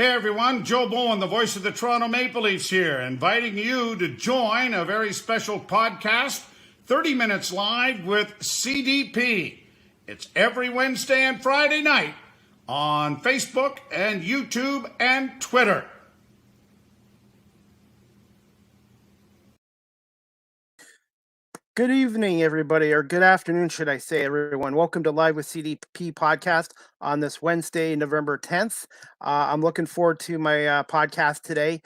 Hey everyone, Joe Bowen, the voice of the Toronto Maple Leafs here, inviting you to join a very special podcast, 30 Minutes Live with CDP. It's every Wednesday and Friday night on Facebook and YouTube and Twitter. Good evening, everybody, or good afternoon, should I say, everyone. Welcome to Live with CDP podcast on this Wednesday, November 10th. I'm looking forward to my podcast today,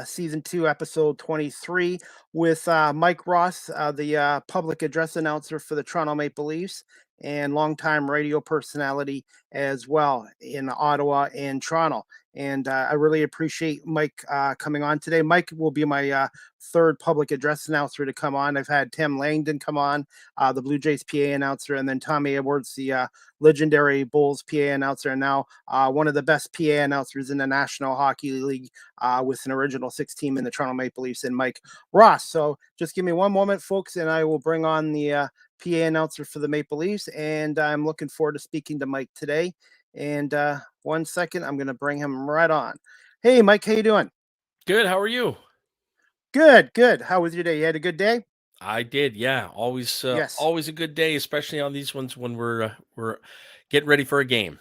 season 2, episode 23, with Mike Ross, the public address announcer for the Toronto Maple Leafs and longtime radio personality as well in Ottawa and Toronto. And I really appreciate Mike coming on today. Mike will be my third public address announcer to come on. I've had Tim Langdon come on, the Blue Jays PA announcer, and then Tommy Edwards, the legendary Bulls PA announcer, and now one of the best PA announcers in the National Hockey League with an original 6 team in the Toronto Maple Leafs, and Mike Ross. So just give me one moment, folks, and I will bring on the PA announcer for the Maple Leafs, and I'm looking forward to speaking to Mike today. And 1 second, I'm going to bring him right on. Hey, Mike, how you doing? Good. How are you? Good, good. How was your day? You had a good day? I did. Yeah. Always, Yes. always a good day, especially on these ones when we're getting ready for a game.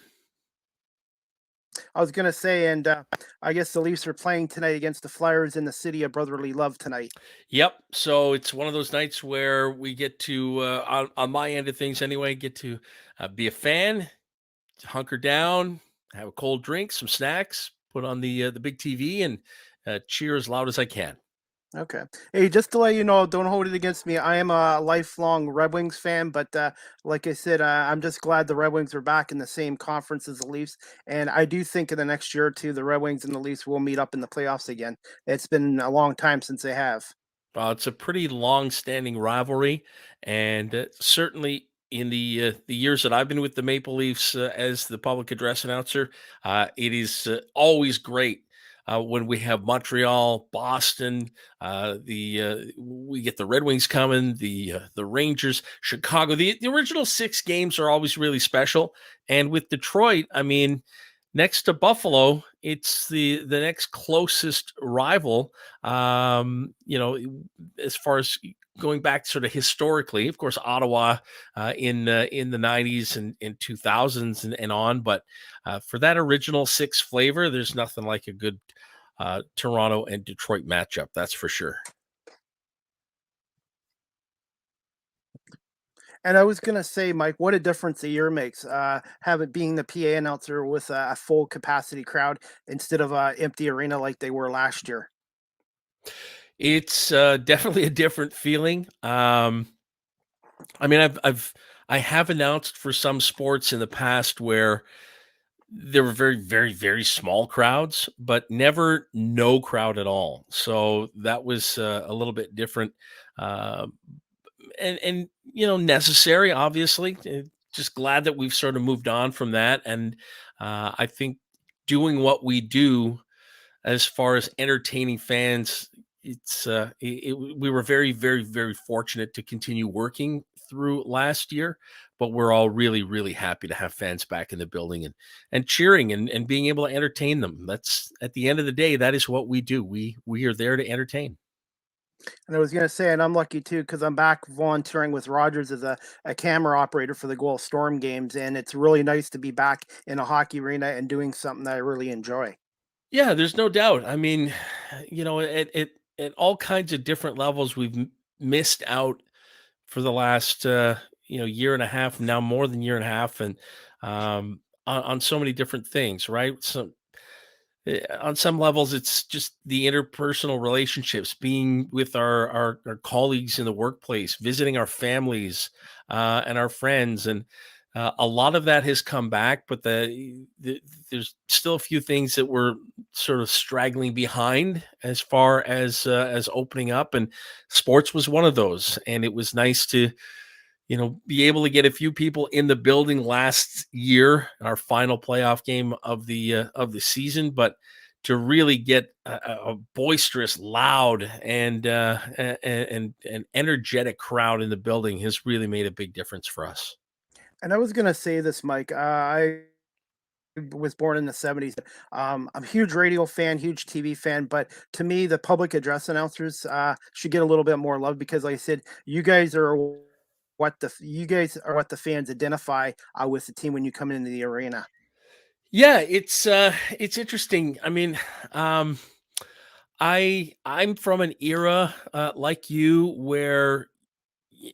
I was going to say, and I guess the Leafs are playing tonight against the Flyers in the city of brotherly love tonight. Yep. So it's one of those nights where we get to, on my end of things anyway, get to be a fan, hunker down, have a cold drink, some snacks, put on the big TV, and cheer as loud as I can. Okay. Hey, just to let you know, don't hold it against me. I am a lifelong Red Wings fan, but like I said, I'm just glad the Red Wings are back in the same conference as the Leafs. And I do think in the next year or two, the Red Wings and the Leafs will meet up in the playoffs again. It's been a long time since they have. It's a pretty long-standing rivalry, and certainly in the years that I've been with the Maple Leafs as the public address announcer, it is always great when we have Montreal, Boston. We get the Red Wings coming, the Rangers, Chicago. The original 6 games are always really special, and with Detroit, I mean, next to Buffalo, it's the next closest rival. As far as going back sort of historically, of course, Ottawa in the 90s and 2000s and on. But for that original 6 flavor, there's nothing like a good Toronto and Detroit matchup. That's for sure. And I was going to say, Mike, what a difference a year makes. Have it being the PA announcer with a full capacity crowd instead of an empty arena like they were last year. It's definitely a different feeling. I mean, I have announced for some sports in the past where there were very, very, very small crowds, but never no crowd at all. So that was a little bit different. And necessary, obviously. Just glad that we've sort of moved on from that, and I think doing what we do as far as entertaining fans, we were very, very, very fortunate to continue working through last year, but we're all really, really happy to have fans back in the building and cheering and being able to entertain them. That's, at the end of the day, that is what we do. We are there to entertain. And I was going to say, and I'm lucky too, because I'm back volunteering with Rogers as a camera operator for the Goal Storm games. And it's really nice to be back in a hockey arena and doing something that I really enjoy. Yeah, there's no doubt. I mean, at all kinds of different levels, we've missed out for the last, year and a half, now more than year and a half. And on so many different things, right? So on some levels, it's just the interpersonal relationships, being with our colleagues in the workplace, visiting our families and our friends, and a lot of that has come back. But there's still a few things that we're sort of straggling behind as far as opening up, and sports was one of those. And it was nice to be able to get a few people in the building last year, our final playoff game of the season, but to really get a boisterous, loud, and energetic crowd in the building has really made a big difference for us. And I was going to say this, Mike. I was born in the 70s. I'm a huge radio fan, huge TV fan, but to me, the public address announcers should get a little bit more love because, like I said, you guys are what the fans identify with the team when you come into the arena. Yeah, it's interesting. I mean, um, I'm from an era like you where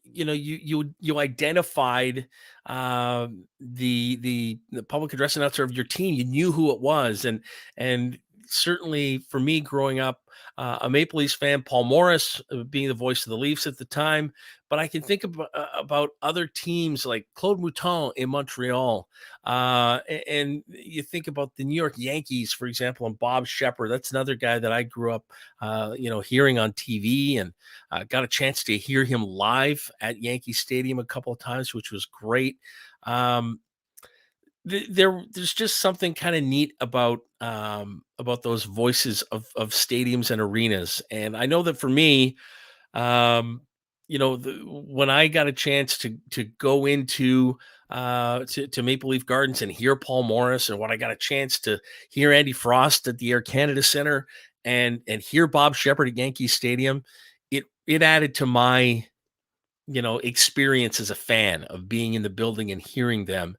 you identified the public address announcer of your team. You knew who it was, and certainly for me growing up a Maple Leafs fan, Paul Morris being the voice of the Leafs at the time. But I can think about other teams like Claude Mouton in Montreal, and you think about the New York Yankees, for example, and Bob Shepard. That's another guy that I grew up, hearing on TV, and got a chance to hear him live at Yankee Stadium a couple of times, which was great. Um, there's just something kind of neat about those voices of stadiums and arenas. And I know that for me, um, when I got a chance to go into to Maple Leaf Gardens and hear Paul Morris, and when I got a chance to hear Andy Frost at the Air Canada Center and hear Bob Shepard at Yankee Stadium, it added to my experience as a fan of being in the building and hearing them.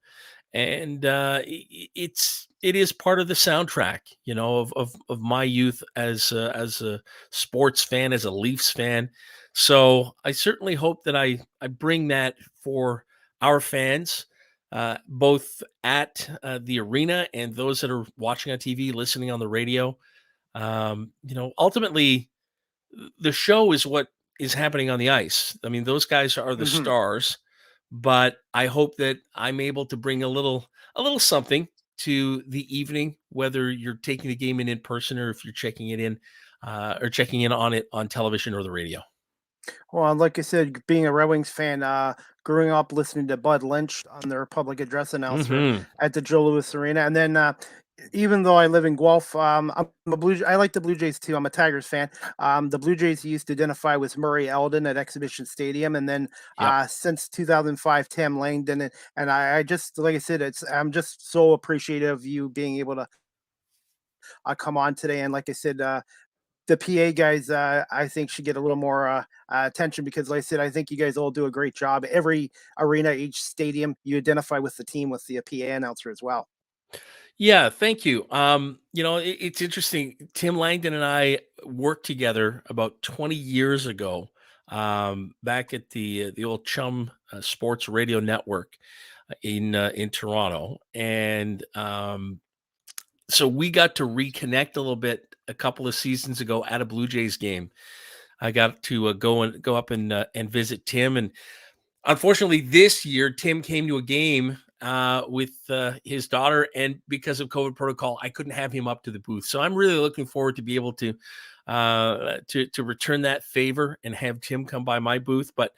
And it is part of the soundtrack, of my youth as a sports fan, as a Leafs fan. So I certainly hope that I bring that for our fans, both at the arena and those that are watching on TV, listening on the radio. Ultimately, the show is what is happening on the ice. I mean, those guys are the Hmm. stars, but I hope that I'm able to bring a little something to the evening, whether you're taking the game in person or if you're checking it in or checking in on it on television or the radio. Well, like I said, being a Red Wings fan, growing up listening to Bud Lynch on their public address announcer Hmm. at the Joe Louis Arena, and then even though I live in Guelph, I like the Blue Jays too. I'm a Tigers fan. The Blue Jays used to identify with Murray Eldon at Exhibition Stadium, and then Yep. since 2005, Tim Langdon, and I just like I said, I'm just so appreciative of you being able to come on today, and like I said, the PA guys, I think should get a little more attention because, like I said, I think you guys all do a great job. Every arena, each stadium, you identify with the team with the PA announcer as well. Yeah, thank you. It's interesting. Tim Langdon and I worked together about 20 years ago, back at the old CHUM Sports Radio Network in Toronto, and so we got to reconnect a little bit a couple of seasons ago at a Blue Jays game. I got to go up and visit Tim, and unfortunately, this year Tim came to a game with his daughter, and because of COVID protocol, I couldn't have him up to the booth. So I'm really looking forward to be able to return that favor and have Tim come by my booth. But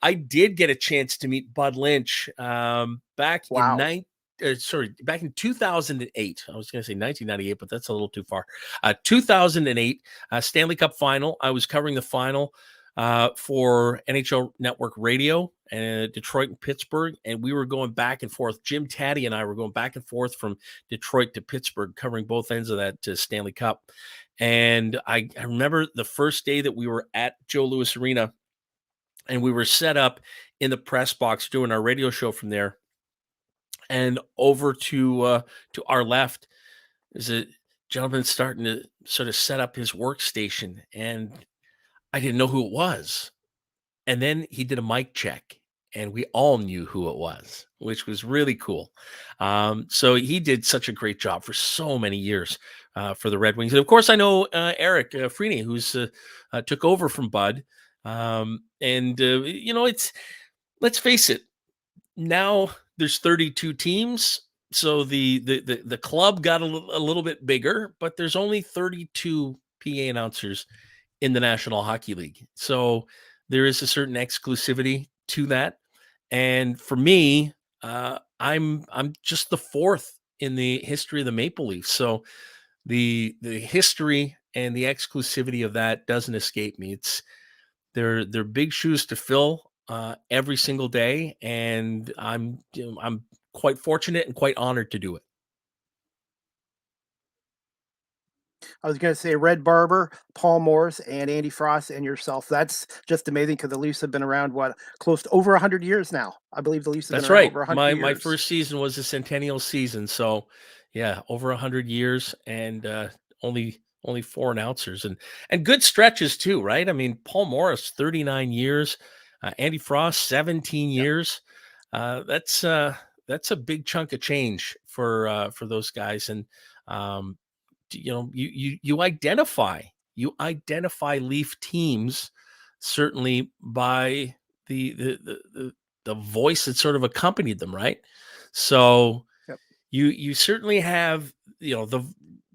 I did get a chance to meet Bud Lynch Wow. back in 2008. I was going to say 1998, but that's a little too far. 2008 Stanley Cup final. I was covering the final for NHL Network Radio and Detroit and Pittsburgh, and we were going back and forth. Jim Taddy and I were going back and forth from Detroit to Pittsburgh, covering both ends of that Stanley Cup. And I remember the first day that we were at Joe Louis Arena, and we were set up in the press box doing our radio show from there. And over to our left is a gentleman starting to sort of set up his workstation, and I didn't know who it was. And then he did a mic check, and we all knew who it was, which was really cool. So he did such a great job for so many years for the Red Wings. And of course, I know Eric Freeney, who's took over from Bud. It's, let's face it, now there's 32 teams. So the club got a little bit bigger, but there's only 32 PA announcers in the National Hockey League. So there is a certain exclusivity to that. And for me, I'm just the fourth in the history of the Maple Leafs. So the history and the exclusivity of that doesn't escape me. They're big shoes to fill every single day, and I'm quite fortunate and quite honored to do it. I was going to say Red Barber, Paul Morris, and Andy Frost, and yourself. That's just amazing because the Leafs have been around, what, close to over 100 years now. I believe the Leafs have been That's around right. over 100 My years. first season was a centennial season, so yeah, over 100 years, and only four announcers, and good stretches too, right? I mean, Paul Morris 39 years, Andy Frost 17 Yep. years. That's a big chunk of change for those guys, and um, you identify Leaf teams certainly by the voice that sort of accompanied them, right? So Yep. you certainly have the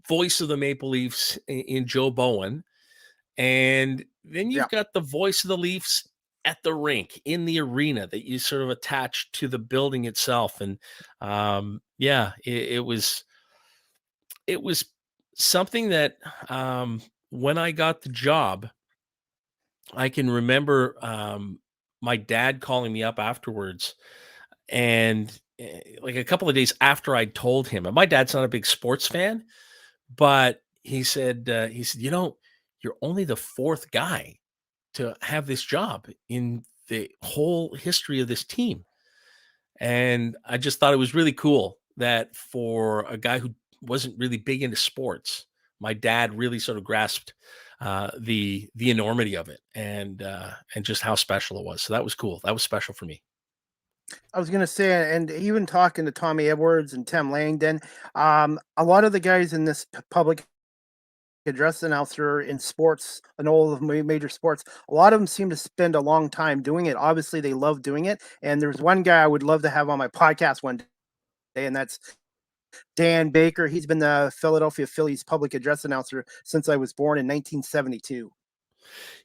voice of the Maple Leafs in Joe Bowen, and then you've Yep. got the voice of the Leafs at the rink in the arena that you sort of attach to the building itself, and yeah, it was something that when I got the job, I can remember my dad calling me up afterwards, and like a couple of days after I told him. And my dad's not a big sports fan, but he said, you're only the fourth guy to have this job in the whole history of this team. And I just thought it was really cool that for a guy who wasn't really big into sports, my dad really sort of grasped the enormity of it, and just how special it was. So that was cool. That was special for me. I was going to say, and even talking to Tommy Edwards and Tim Langdon, a lot of the guys in this public address announcer in sports and all of major sports, a lot of them seem to spend a long time doing it. Obviously, they love doing it. And there's one guy I would love to have on my podcast one day, and that's Dan Baker. He's been the Philadelphia Phillies public address announcer since I was born in 1972.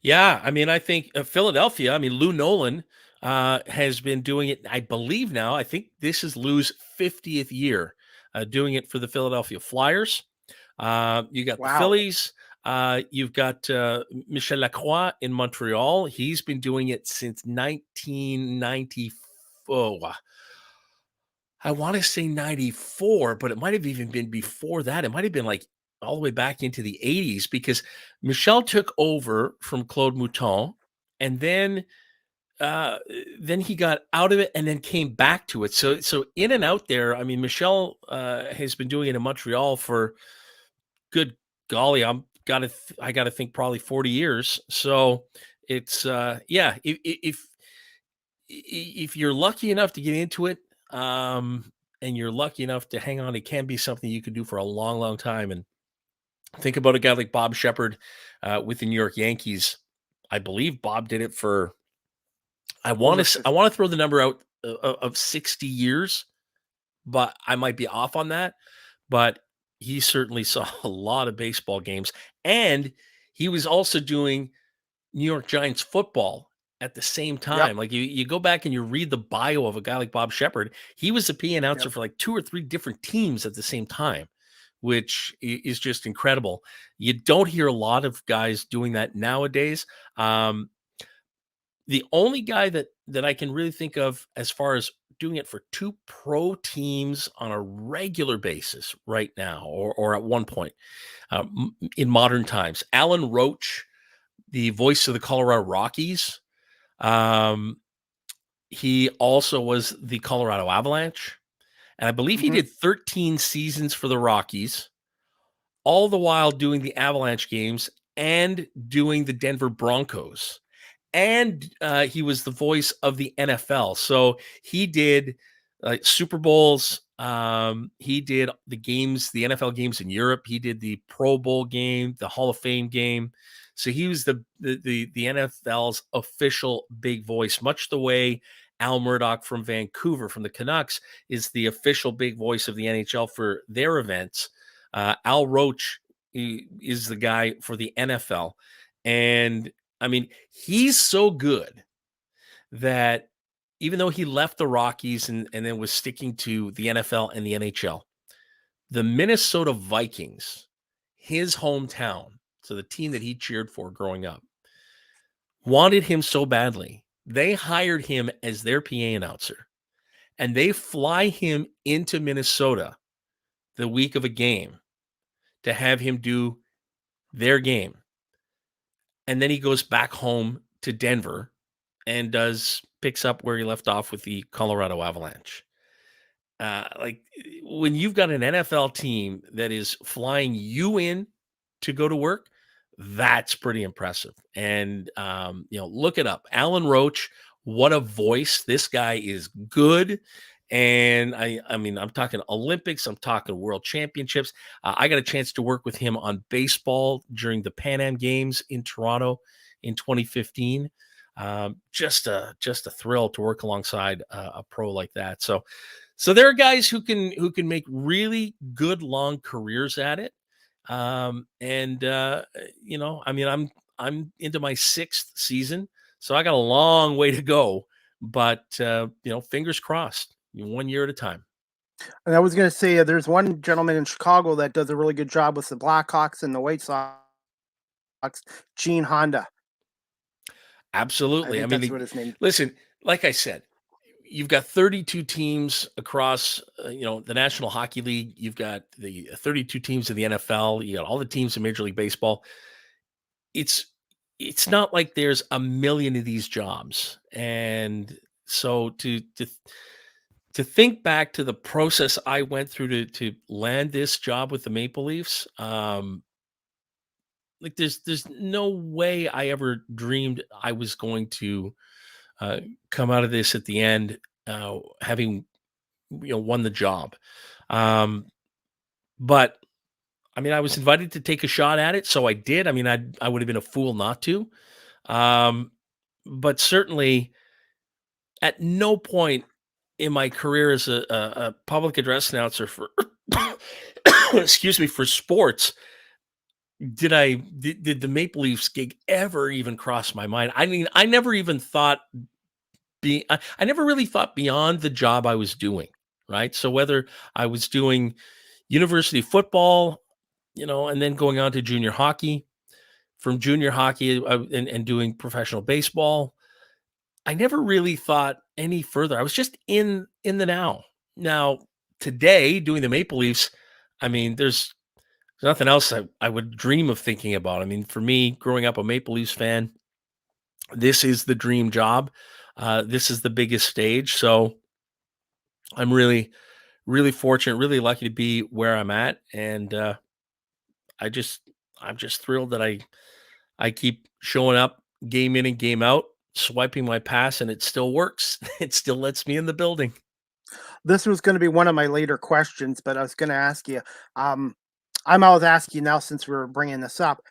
Yeah, I mean, I think Philadelphia. I mean, Lou Nolan has been doing it. I believe now. I think this is Lou's 50th year doing it for the Philadelphia Flyers. You got the Wow. Phillies. You've got Michel Lacroix in Montreal. He's been doing it since 1994. I want to say 94, but it might have even been before that. It might have been like all the way back into the 80s, because Michel took over from Claude Mouton, and then he got out of it and then came back to it. So in and out there. I mean, Michel has been doing it in Montreal for, good golly, I gotta think probably 40 years. So it's yeah, if you're lucky enough to get into it, and you're lucky enough to hang on, it can be something you can do for a long, long time. And think about a guy like Bob Shepard with the New York Yankees. I believe Bob did it for, I want Over to throw the number out of 60 years, but I might be off on that. But he certainly saw a lot of baseball games, and he was also doing New York Giants football at the same Yep. time. Like you go back and you read the bio of a guy like Bob Shepard. He was a PA announcer Yep. for like two or three different teams at the same time, which is just incredible. You don't hear a lot of guys doing that nowadays. The only guy that I can really think of as far as doing it for two pro teams on a regular basis right now, or at one point in modern times, Alan Roach, the voice of the Colorado Rockies. He also was the Colorado Avalanche, and I believe he Hmm. did 13 seasons for the Rockies, all the while doing the Avalanche games and doing the Denver Broncos. And he was the voice of the NFL. So he did Super Bowls. He did the games, the NFL games in Europe. He did the Pro Bowl game, the Hall of Fame game. So he was the NFL's official big voice, much the way Al Murdoch from Vancouver, from the Canucks, is the official big voice of the NHL for their events. Al Roach is the guy for the NFL. And I mean, he's so good that even though he left the Rockies and then was sticking to the NFL and the NHL, the Minnesota Vikings, his hometown, so the team that he cheered for growing up, wanted him so badly. They hired him as their PA announcer, and they fly him into Minnesota the week of a game to have him do their game. And then he goes back home to Denver and picks up where he left off with the Colorado Avalanche. Like when you've got an NFL team that is flying you in to go to work, that's pretty impressive. And look it up. Alan Roach, what a voice. This guy is good. And I mean, I'm talking Olympics, I'm talking world championships. I got a chance to work with him on baseball during the Pan Am Games in Toronto in 2015. Just a thrill to work alongside a pro like that. So there are guys who can make really good long careers at it. I mean, I'm into my 6th season, so I got a long way to go. But fingers crossed, 1 year at a time. And I was going to say, there's one gentleman in Chicago that does a really good job with the Blackhawks and the White Sox, Gene Honda. Absolutely. I mean, that's what his name. Listen, like I said, you've got 32 teams across, the National Hockey League. You've got the 32 teams of the NFL. You got all the teams in Major League Baseball. It's not like there's a million of these jobs. And so to think back to the process I went through to land this job with the Maple Leafs, like there's no way I ever dreamed I was going to come out of this at the end having won the job. But I mean, I was invited to take a shot at it, so I did. I mean, I would have been a fool not to. But certainly, at no point in my career as a public address announcer for excuse me, for sports did the Maple Leafs gig ever even cross my mind. I mean, I never even thought I never really thought beyond the job I was doing, right? So whether I was doing university football, and then going on to junior hockey, from junior hockey and doing professional baseball, I never really thought any further. I was just in the now. Now, today, doing the Maple Leafs, I mean, there's nothing else I would dream of thinking about. I mean, for me, growing up a Maple Leafs fan, this is the dream job. This is the biggest stage. So I'm really, really fortunate, really lucky to be where I'm at. And I'm just thrilled that I keep showing up game in and game out, swiping my pass, and it still works. It still lets me in the building. This was going to be one of my later questions, but I was going to ask you. I'm always asking you now since we're bringing this up.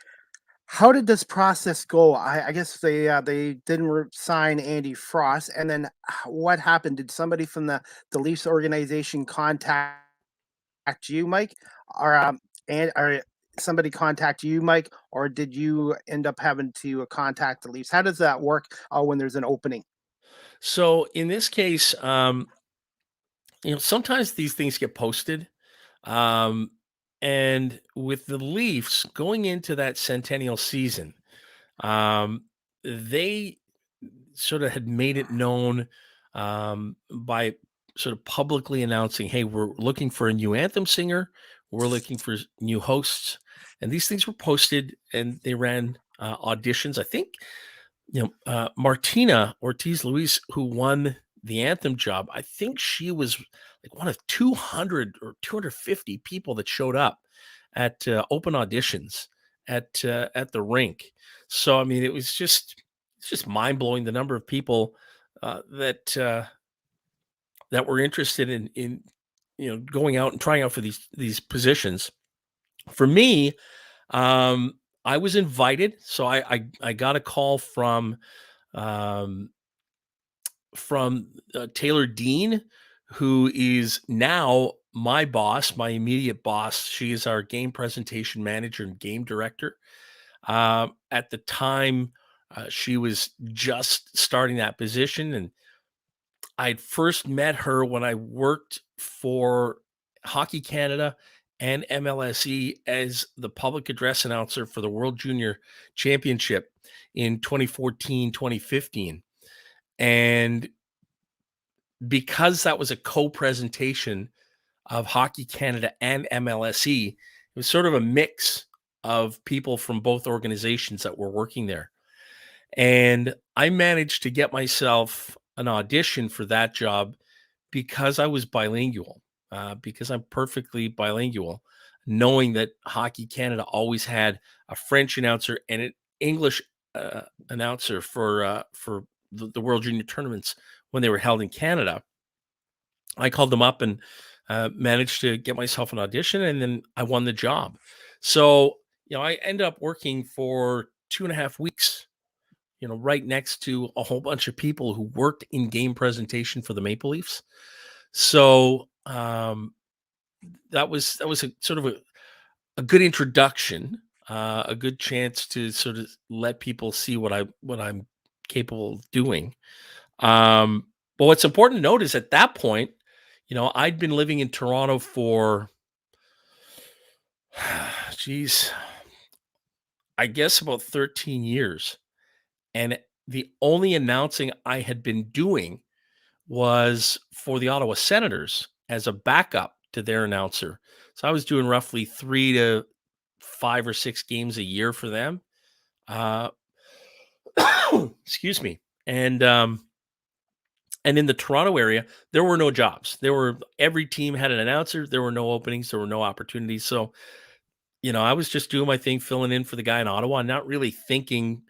How did this process go? I guess they didn't sign Andy Frost, and then what happened? Did somebody from the Leafs organization contact you, Mike, or somebody contact you, Mike, or did you end up having to contact the Leafs? How does that work when there's an opening? So in this case, sometimes these things get posted. Um, and with the Leafs going into that centennial season, they sort of had made it known by sort of publicly announcing, hey, we're looking for a new anthem singer. We're looking for new hosts. And these things were posted and they ran auditions. I think, Martina Ortiz Luis, who won the anthem job, I think she was like one of 200 or 250 people that showed up at open auditions at the rink. So I mean, it's just mind blowing the number of people that were interested in going out and trying out for these positions. For me, I was invited, so I got a call from Taylor Dean, who is now my boss, my immediate boss. She is our game presentation manager and game director. At the time, she was just starting that position, and I'd first met her when I worked for Hockey Canada and MLSE as the public address announcer for the World Junior Championship in 2014, 2015. And because that was a co-presentation of Hockey Canada and MLSE, it was sort of a mix of people from both organizations that were working there. And I managed to get myself an audition for that job because I was bilingual, because I'm perfectly bilingual, knowing that Hockey Canada always had a French announcer and an English announcer for the World Junior tournaments when they were held in Canada. I called them up and managed to get myself an audition, and then I won the job. So, I ended up working for 2.5 weeks, right next to a whole bunch of people who worked in game presentation for the Maple Leafs. So that was a sort of a good introduction, a good chance to sort of let people see what I'm capable of doing. But what's important to note is at that point, I'd been living in Toronto for, geez, I guess about 13 years. And the only announcing I had been doing was for the Ottawa Senators as a backup to their announcer. So I was doing roughly 3 to 5 or 6 games a year for them. Excuse me. And in the Toronto area, there were no jobs. Every team had an announcer. There were no openings. There were no opportunities. So, I was just doing my thing, filling in for the guy in Ottawa, not really thinking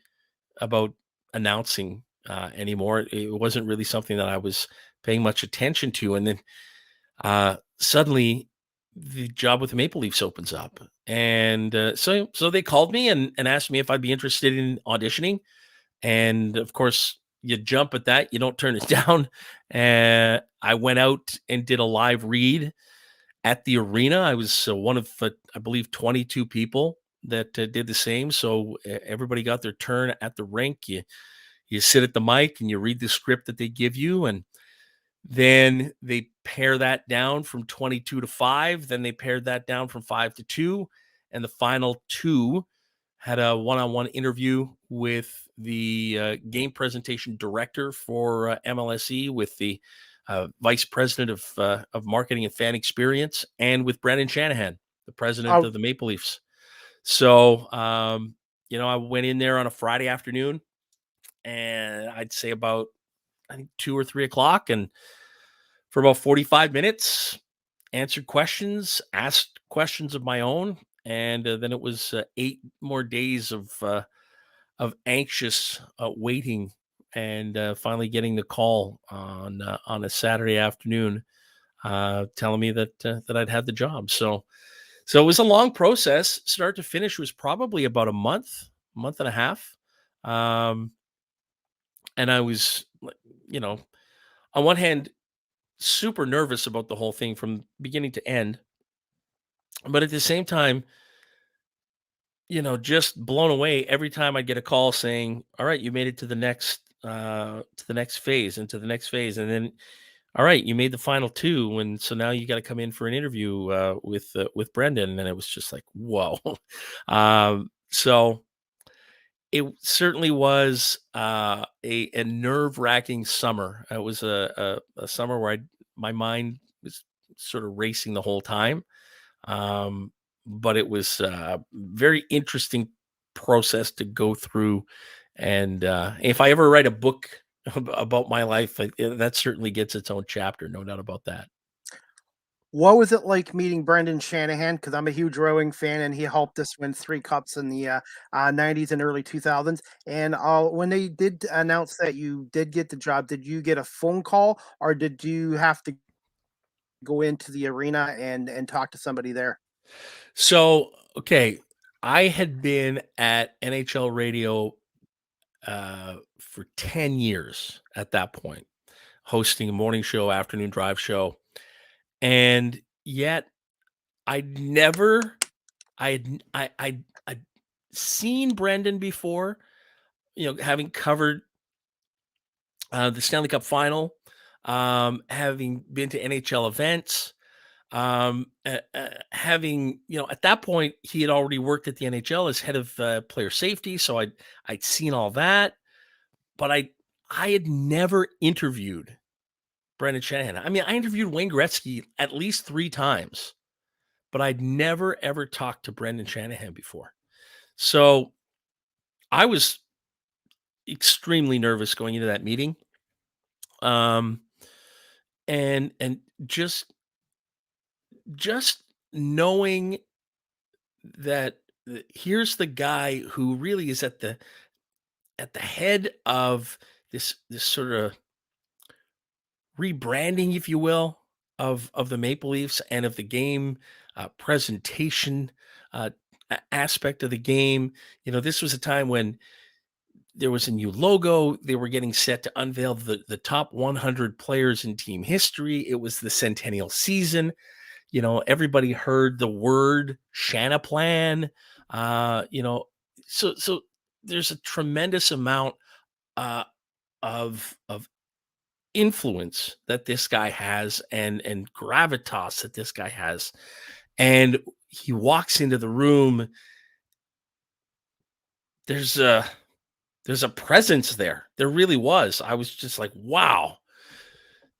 about announcing anymore. It wasn't really something that I was paying much attention to. And then suddenly the job with the Maple Leafs opens up. And so they called me and asked me if I'd be interested in auditioning. And of course, you jump at that. You don't turn it down. And I went out and did a live read at the arena. I was one of, I believe, 22 people that did the same. So everybody got their turn at the rink. You sit at the mic and you read the script that they give you, and then they pare that down from 22 to 5. Then they pared that down from 5 to 2, and the final 2 had a one-on-one interview with the game presentation director for MLSE, with the vice president of marketing and fan experience, and with Brendan Shanahan, the president of the Maple Leafs. So, I went in there on a Friday afternoon, and I'd say about, I think, 2 or 3 o'clock, and for about 45 minutes, answered questions, asked questions of my own, and then it was 8 more days of anxious waiting, and finally getting the call on a Saturday afternoon, telling me that I'd had the job. So it was a long process. Start to finish was probably about a month and a half. And I was, on one hand, super nervous about the whole thing from beginning to end. But at the same time, just blown away every time I get a call saying, all right, you made it to the next phase and to the next phase. And then, all right, you made the final 2. And so now you got to come in for an interview with Brendan. And it was just like, whoa. So it certainly was a nerve-wracking summer. It was a summer where my mind was sort of racing the whole time. But it was a very interesting process to go through. And if I ever write a book about my life, that certainly gets its own chapter, no doubt about that. What was it like meeting Brendan Shanahan? Because I'm a huge rowing fan, and he helped us win 3 cups in the 90s and early 2000s. And when they did announce that you did get the job, did you get a phone call, or did you have to go into the arena and talk to somebody there? So, okay, I had been at NHL radio for 10 years at that point, hosting a morning show, afternoon drive show. And yet I'd seen Brendan before, having covered the Stanley Cup final, having been to NHL events, having, at that point, he had already worked at the NHL as head of player safety. So I'd seen all that, but I had never interviewed Brendan Shanahan. I mean, I interviewed Wayne Gretzky at least 3 times, but I'd never, ever talked to Brendan Shanahan before. So I was extremely nervous going into that meeting. Um, and just knowing that here's the guy who really is at the head of this sort of rebranding, if you will, of the Maple Leafs and of the game presentation aspect of the game. This was a time when there was a new logo. They were getting set to unveil the top 100 players in team history. It was the centennial season. Everybody heard the word Shanaplan. So there's a tremendous amount uh, of influence that this guy has and gravitas that this guy has. And he walks into the room. There's a presence there. There really was. I was just like, wow,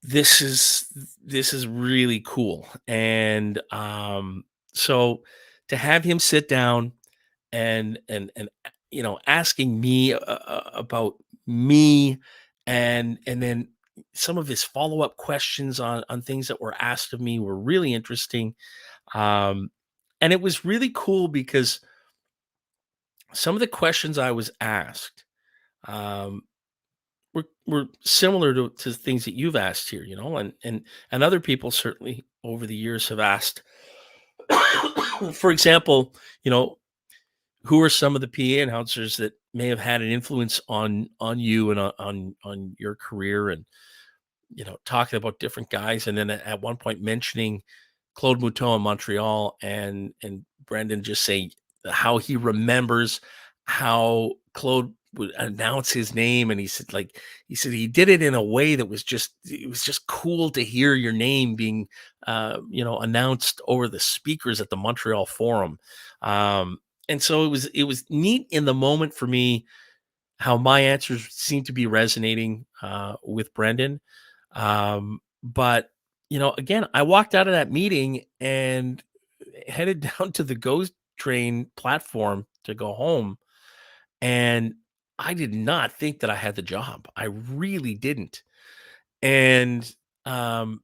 this is really cool. And so to have him sit down and asking me about me, and then some of his follow-up questions on things that were asked of me were really interesting. And it was really cool because some of the questions I was asked um, were similar to things that you've asked here, and other people certainly over the years have asked. For example, who are some of the PA announcers that may have had an influence on you and on your career, and talking about different guys, and then at one point mentioning Claude Mouton in Montreal, and Brendan just saying how he remembers how Claude would announce his name, and he said he did it in a way that was just cool to hear your name being announced over the speakers at the Montreal Forum. And so it was neat in the moment for me how my answers seem to be resonating with Brendan. But again, I walked out of that meeting and headed down to the GO train platform to go home, and I did not think that I had the job. I really didn't. And 8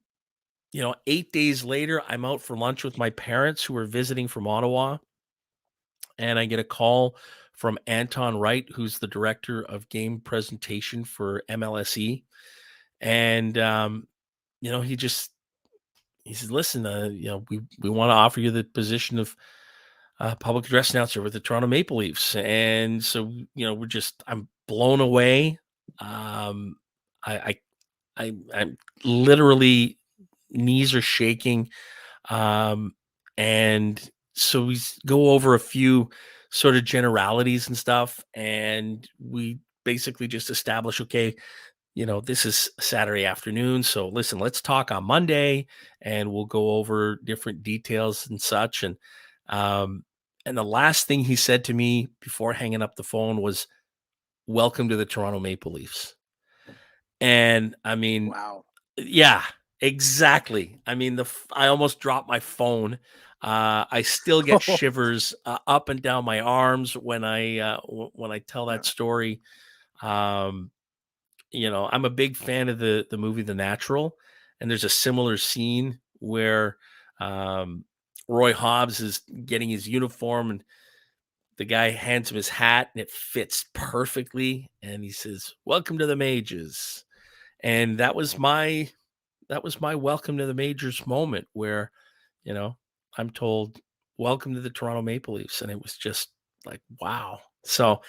days later, I'm out for lunch with my parents who were visiting from Ottawa, and I get a call from Anton Wright, who's the director of game presentation for MLSE. And he said, "Listen, we want to offer you the position of public address announcer with the Toronto Maple Leafs." And so, I'm blown away. Um, I, I'm literally, knees are shaking. And so we go over a few sort of generalities and stuff, and we basically just establish, okay, this is Saturday afternoon. So listen, let's talk on Monday, and we'll go over different details and such. Um, and the last thing he said to me before hanging up the phone was, "Welcome to the Toronto Maple Leafs." And I mean, Wow. yeah, exactly. I mean, I almost dropped my phone. I still get shivers up and down my arms when I tell that story. Um, I'm a big fan of the movie The Natural, and there's a similar scene where Roy Hobbs is getting his uniform, and the guy hands him his hat, and it fits perfectly, and he says, "Welcome to the Mages." And that was my welcome to the majors moment, where I'm told, "Welcome to the Toronto Maple Leafs," and it was just like, wow. So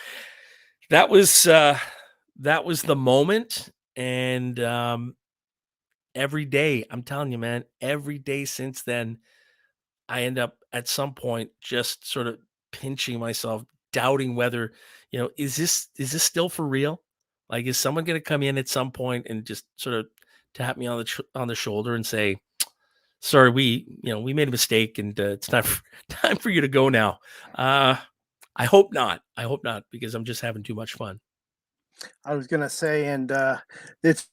that was the moment. And every day, I'm telling you, man, every day since then, I end up at some point just sort of pinching myself, doubting whether, is this still for real? Like, is someone going to come in at some point and just sort of tap me on the shoulder and say, "Sorry, we made a mistake, and it's time for, time for you to go now." I hope not. I hope not, because I'm just having too much fun. I was gonna say, and it's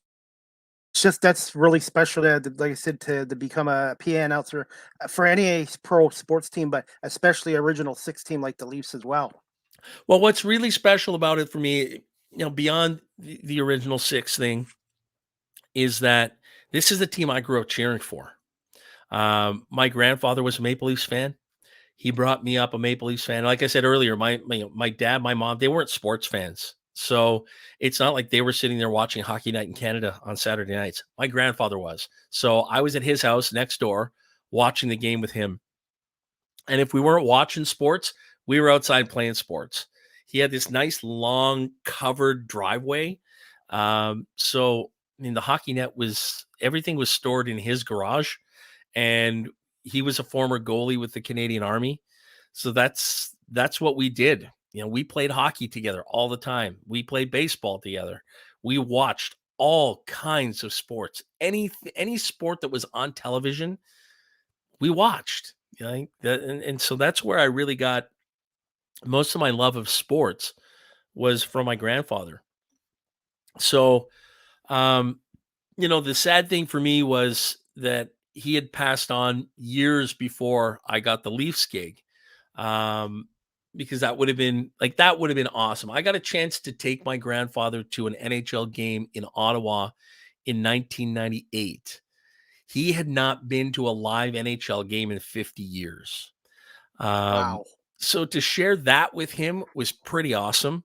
just that's really special like I said, to become a PA announcer for any pro sports team, but especially original six team like the Leafs as well. Well, what's really special about it for me, beyond the original six thing, is that this is the team I grew up cheering for. My grandfather was a Maple Leafs fan. He brought me up a Maple Leafs fan. Like I said earlier, my dad, my mom, they weren't sports fans. So it's not like they were sitting there watching Hockey Night in Canada on Saturday nights. My grandfather was. So I was at his house next door watching the game with him. And if we weren't watching sports, we were outside playing sports. He had this nice long covered driveway. So I mean, the hockey net was everything was stored in his garage, and he was a former goalie with the Canadian Army. So that's what we did. We played hockey together all the time. We played baseball together. We watched all kinds of sports. Any sport that was on television, we watched. And so that's where I really got most of my love of sports was from my grandfather. So, um, the sad thing for me was that he had passed on years before I got the Leafs gig. Because that would have been awesome. I got a chance to take my grandfather to an NHL game in Ottawa in 1998. He had not been to a live NHL game in 50 years. Wow. So to share that with him was pretty awesome.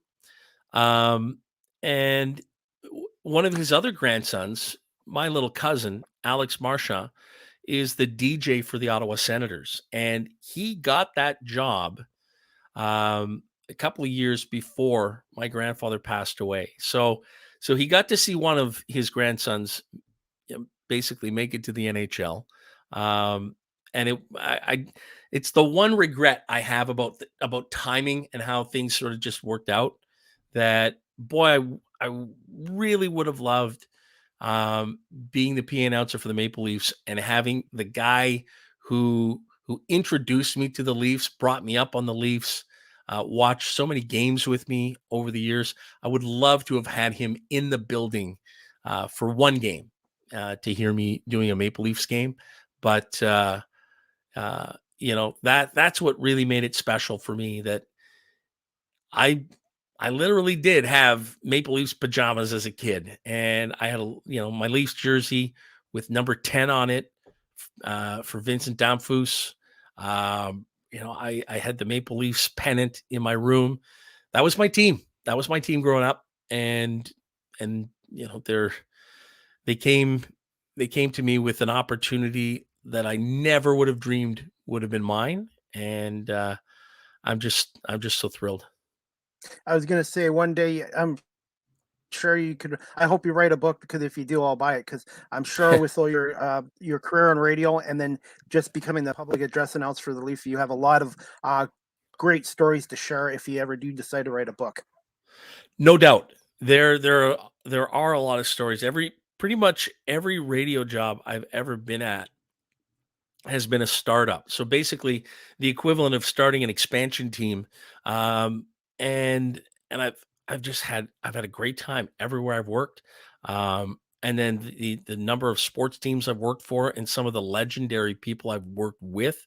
And one of his other grandsons, my little cousin, Alex Marchand, is the DJ for the Ottawa Senators. And he got that job a couple of years before my grandfather passed away. So he got to see one of his grandsons basically make it to the NHL. And it's the one regret I have about timing and how things sort of just worked out. That boy, I really would have loved being the PA announcer for the Maple Leafs and having the guy who introduced me to the Leafs, brought me up on the Leafs, watched so many games with me over the years. I would love to have had him in the building for one game to hear me doing a Maple Leafs game. But that's what really made it special for me. That I literally did have Maple Leafs pajamas as a kid, and I had my Leafs jersey with number 10 on it for Vincent Damphousse. I had the Maple Leafs pennant in my room. That was my team. That was my team growing up, and they came to me with an opportunity that I never would have dreamed would have been mine, and I'm just so thrilled. I was gonna say one day I'm sure you could. I hope you write a book, because if you do, I'll buy it. Because I'm sure with all your career on radio and then just becoming the public address announcer for the Leaf, you have a lot of great stories to share if you ever do decide to write a book. No doubt, there are a lot of stories. Pretty much every radio job I've ever been at has been a startup. So basically, the equivalent of starting an expansion team. And I've had a great time everywhere I've worked. And then the number of sports teams I've worked for and some of the legendary people I've worked with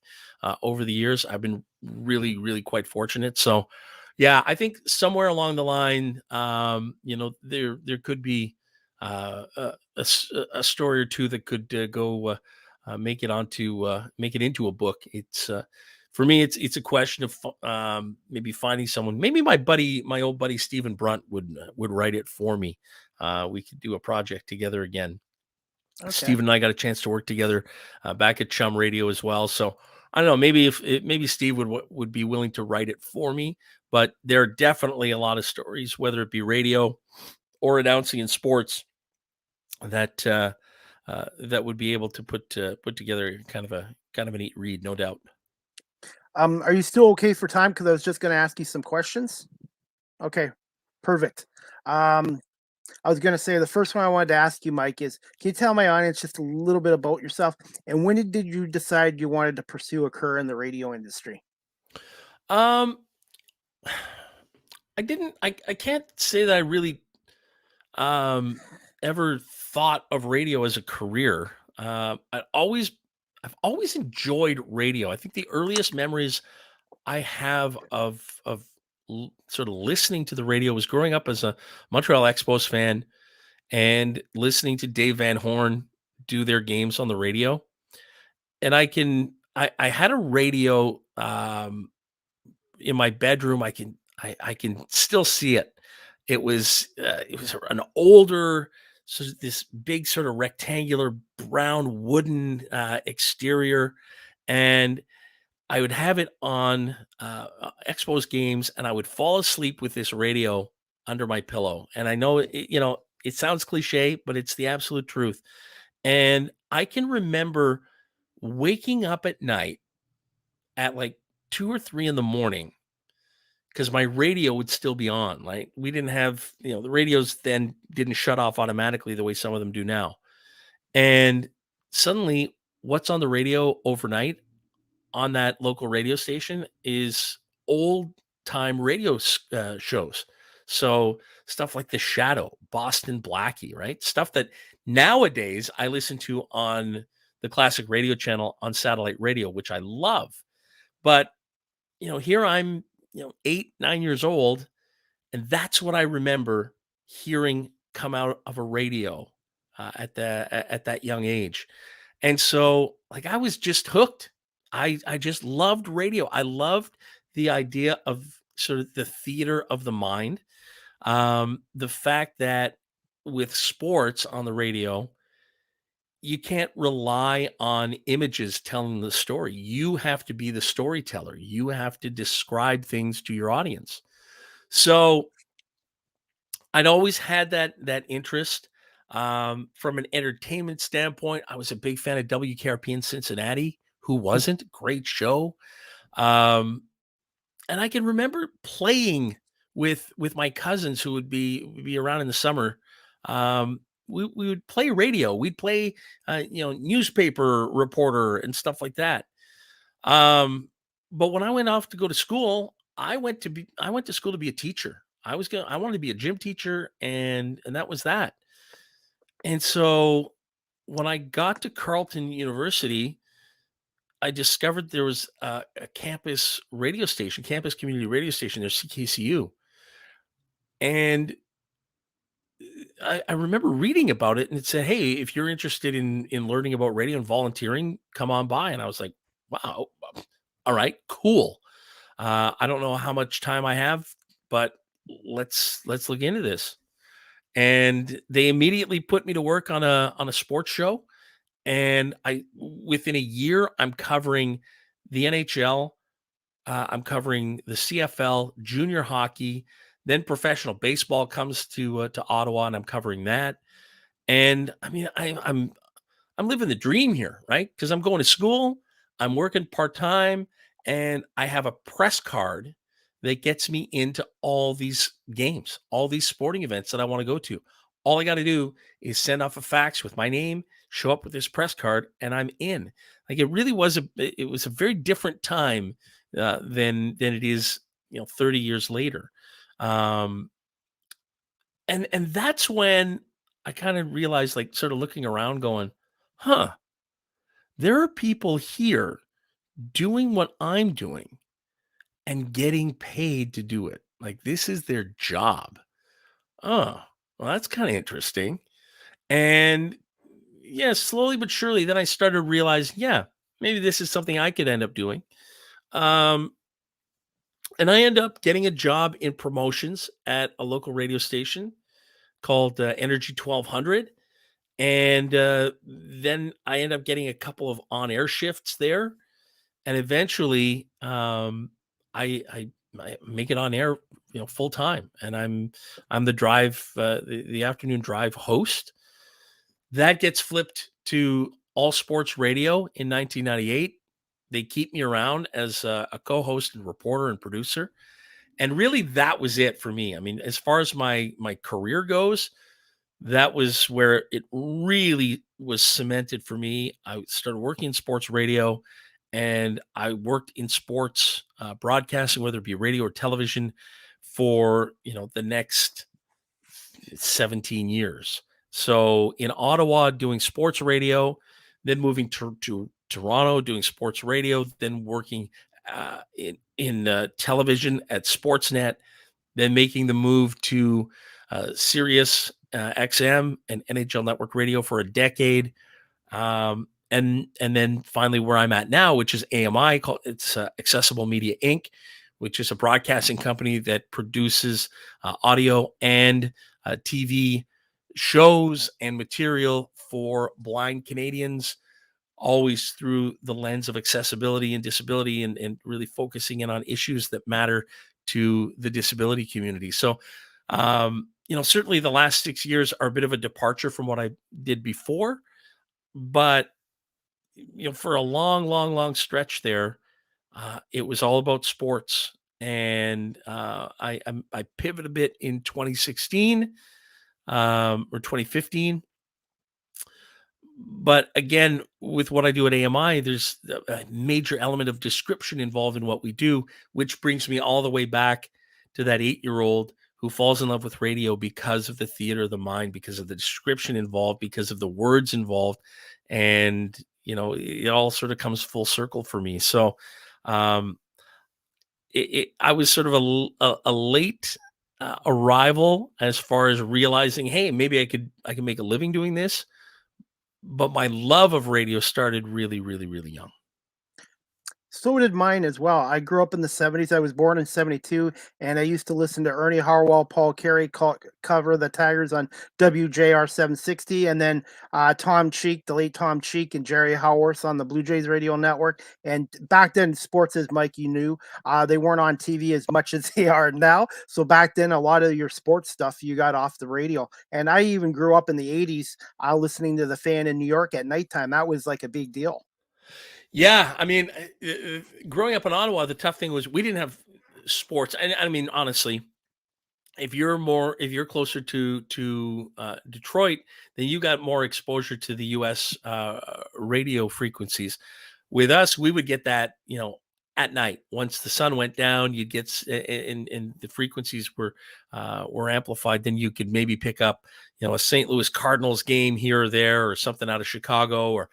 over the years, I've been really, really quite fortunate. So, yeah, I think somewhere along the line, there could be a story or two that could go make it into a book. It's for me, it's a question of maybe finding someone. Maybe my old buddy Stephen Brunt would write it for me. We could do a project together again. Okay. Stephen and I got a chance to work together back at CHUM Radio as well. So I don't know. Maybe Steve would be willing to write it for me. But there are definitely a lot of stories, whether it be radio or announcing in sports, that that would be able to put together kind of a neat read, no doubt. Are you still okay for time? Because I was just going to ask you some questions. Okay, perfect. I was going to say the first one I wanted to ask you, Mike, is can you tell my audience just a little bit about yourself, and when did you decide you wanted to pursue a career in the radio industry? Um, I didn't. I can't say that I really ever thought of radio as a career. I've always enjoyed radio. I think the earliest memories I have of sort of listening to the radio was growing up as a Montreal Expos fan and listening to Dave Van Horn do their games on the radio. And I had a radio in my bedroom. I can still see it. It was an older, sort of this big sort of rectangular brown wooden exterior, and I would have it on Expos games, and I would fall asleep with this radio under my pillow. And I know it sounds cliche, but it's the absolute truth. And I can remember waking up at night at like 2 or 3 in the morning because my radio would still be on. Like, we didn't have, the radios then didn't shut off automatically the way some of them do now. And suddenly, what's on the radio overnight on that local radio station is old time radio shows. So stuff like The Shadow, Boston Blackie, right? Stuff that nowadays I listen to on the classic radio channel on satellite radio, which I love. But, here I'm, 8, 9 years old, and that's what I remember hearing come out of a radio at that young age. And so, like, I was just hooked. I just loved radio. I loved the idea of sort of the theater of the mind. The fact that with sports on the radio, you can't rely on images telling the story. You have to be the storyteller. You have to describe things to your audience. So I'd always had that interest. From an entertainment standpoint, I was a big fan of WKRP in Cincinnati. Who wasn't? Great show. And I can remember playing with my cousins who would be around in the summer. We would play radio. We'd play newspaper reporter and stuff like that. But when I went off to go to school, I went to school to be a teacher. I wanted to be a gym teacher, and that was that. And so when I got to Carleton University, I discovered there was a campus community radio station, there's CKCU. And I remember reading about it, and it said, "Hey, if you're interested in learning about radio and volunteering, come on by." And I was like, "Wow, all right, cool. I don't know how much time I have, but let's look into this." And they immediately put me to work on a sports show, and within a year, I'm covering the NHL, I'm covering the CFL, junior hockey. Then professional baseball comes to Ottawa, and I'm covering that. And I mean, I'm living the dream here, right? Because I'm going to school, I'm working part time, and I have a press card that gets me into all these games, all these sporting events that I want to go to. All I got to do is send off a fax with my name, show up with this press card, and I'm in. Like, it really was a very different time than it is 30 years later. And that's when I kind of realized, like, sort of looking around going, there are people here doing what I'm doing and getting paid to do it. Like, this is their job. Oh, well, that's kind of interesting. And yeah, slowly but surely, then I started to realize, yeah, maybe this is something I could end up doing. And I end up getting a job in promotions at a local radio station called Energy 1200. And then I end up getting a couple of on-air shifts there. And eventually I make it on air, full time. And I'm the the afternoon drive host. That gets flipped to All Sports Radio in 1998. They keep me around as a co-host and reporter and producer. And really, that was it for me. I mean, as far as my career goes, that was where it really was cemented for me. I started working in sports radio, and I worked in sports broadcasting, whether it be radio or television, for the next 17 years. So in Ottawa, doing sports radio, then moving to Toronto, doing sports radio, then working in television at Sportsnet, then making the move to Sirius XM and NHL Network Radio for a decade. And then finally where I'm at now, which is AMI, it's Accessible Media Inc., which is a broadcasting company that produces audio and TV shows and material for blind Canadians, always through the lens of accessibility and disability, and really focusing in on issues that matter to the disability community. So, certainly the last 6 years are a bit of a departure from what I did before, but for a long, long, long stretch there, it was all about sports. And I pivoted a bit in 2016 or 2015. But again, with what I do at AMI, there's a major element of description involved in what we do, which brings me all the way back to that 8-year-old who falls in love with radio because of the theater of the mind, because of the description involved, because of the words involved. And, it all sort of comes full circle for me. So I was sort of a late arrival as far as realizing, hey, maybe I can make a living doing this. But my love of radio started really, really, really young. So did mine as well. I grew up in the 70s. I was born in 72, and I used to listen to Ernie Harwell, Paul Carey cover the Tigers on WJR 760, and then Tom Cheek, the late Tom Cheek, and Jerry Howarth on the Blue Jays radio network. And back then, sports, as Mike, you knew, they weren't on TV as much as they are now. So back then, a lot of your sports stuff you got off the radio. And I even grew up in the 80s listening to the Fan in New York at nighttime. That was like a big deal. Yeah, I mean, growing up in Ottawa, the tough thing was we didn't have sports. And I mean, honestly, if you're closer to Detroit, then you got more exposure to the U.S. Radio frequencies. With us, we would get that, at night. Once the sun went down, you'd get and the frequencies were amplified. Then you could maybe pick up, a St. Louis Cardinals game here or there, or something out of Chicago or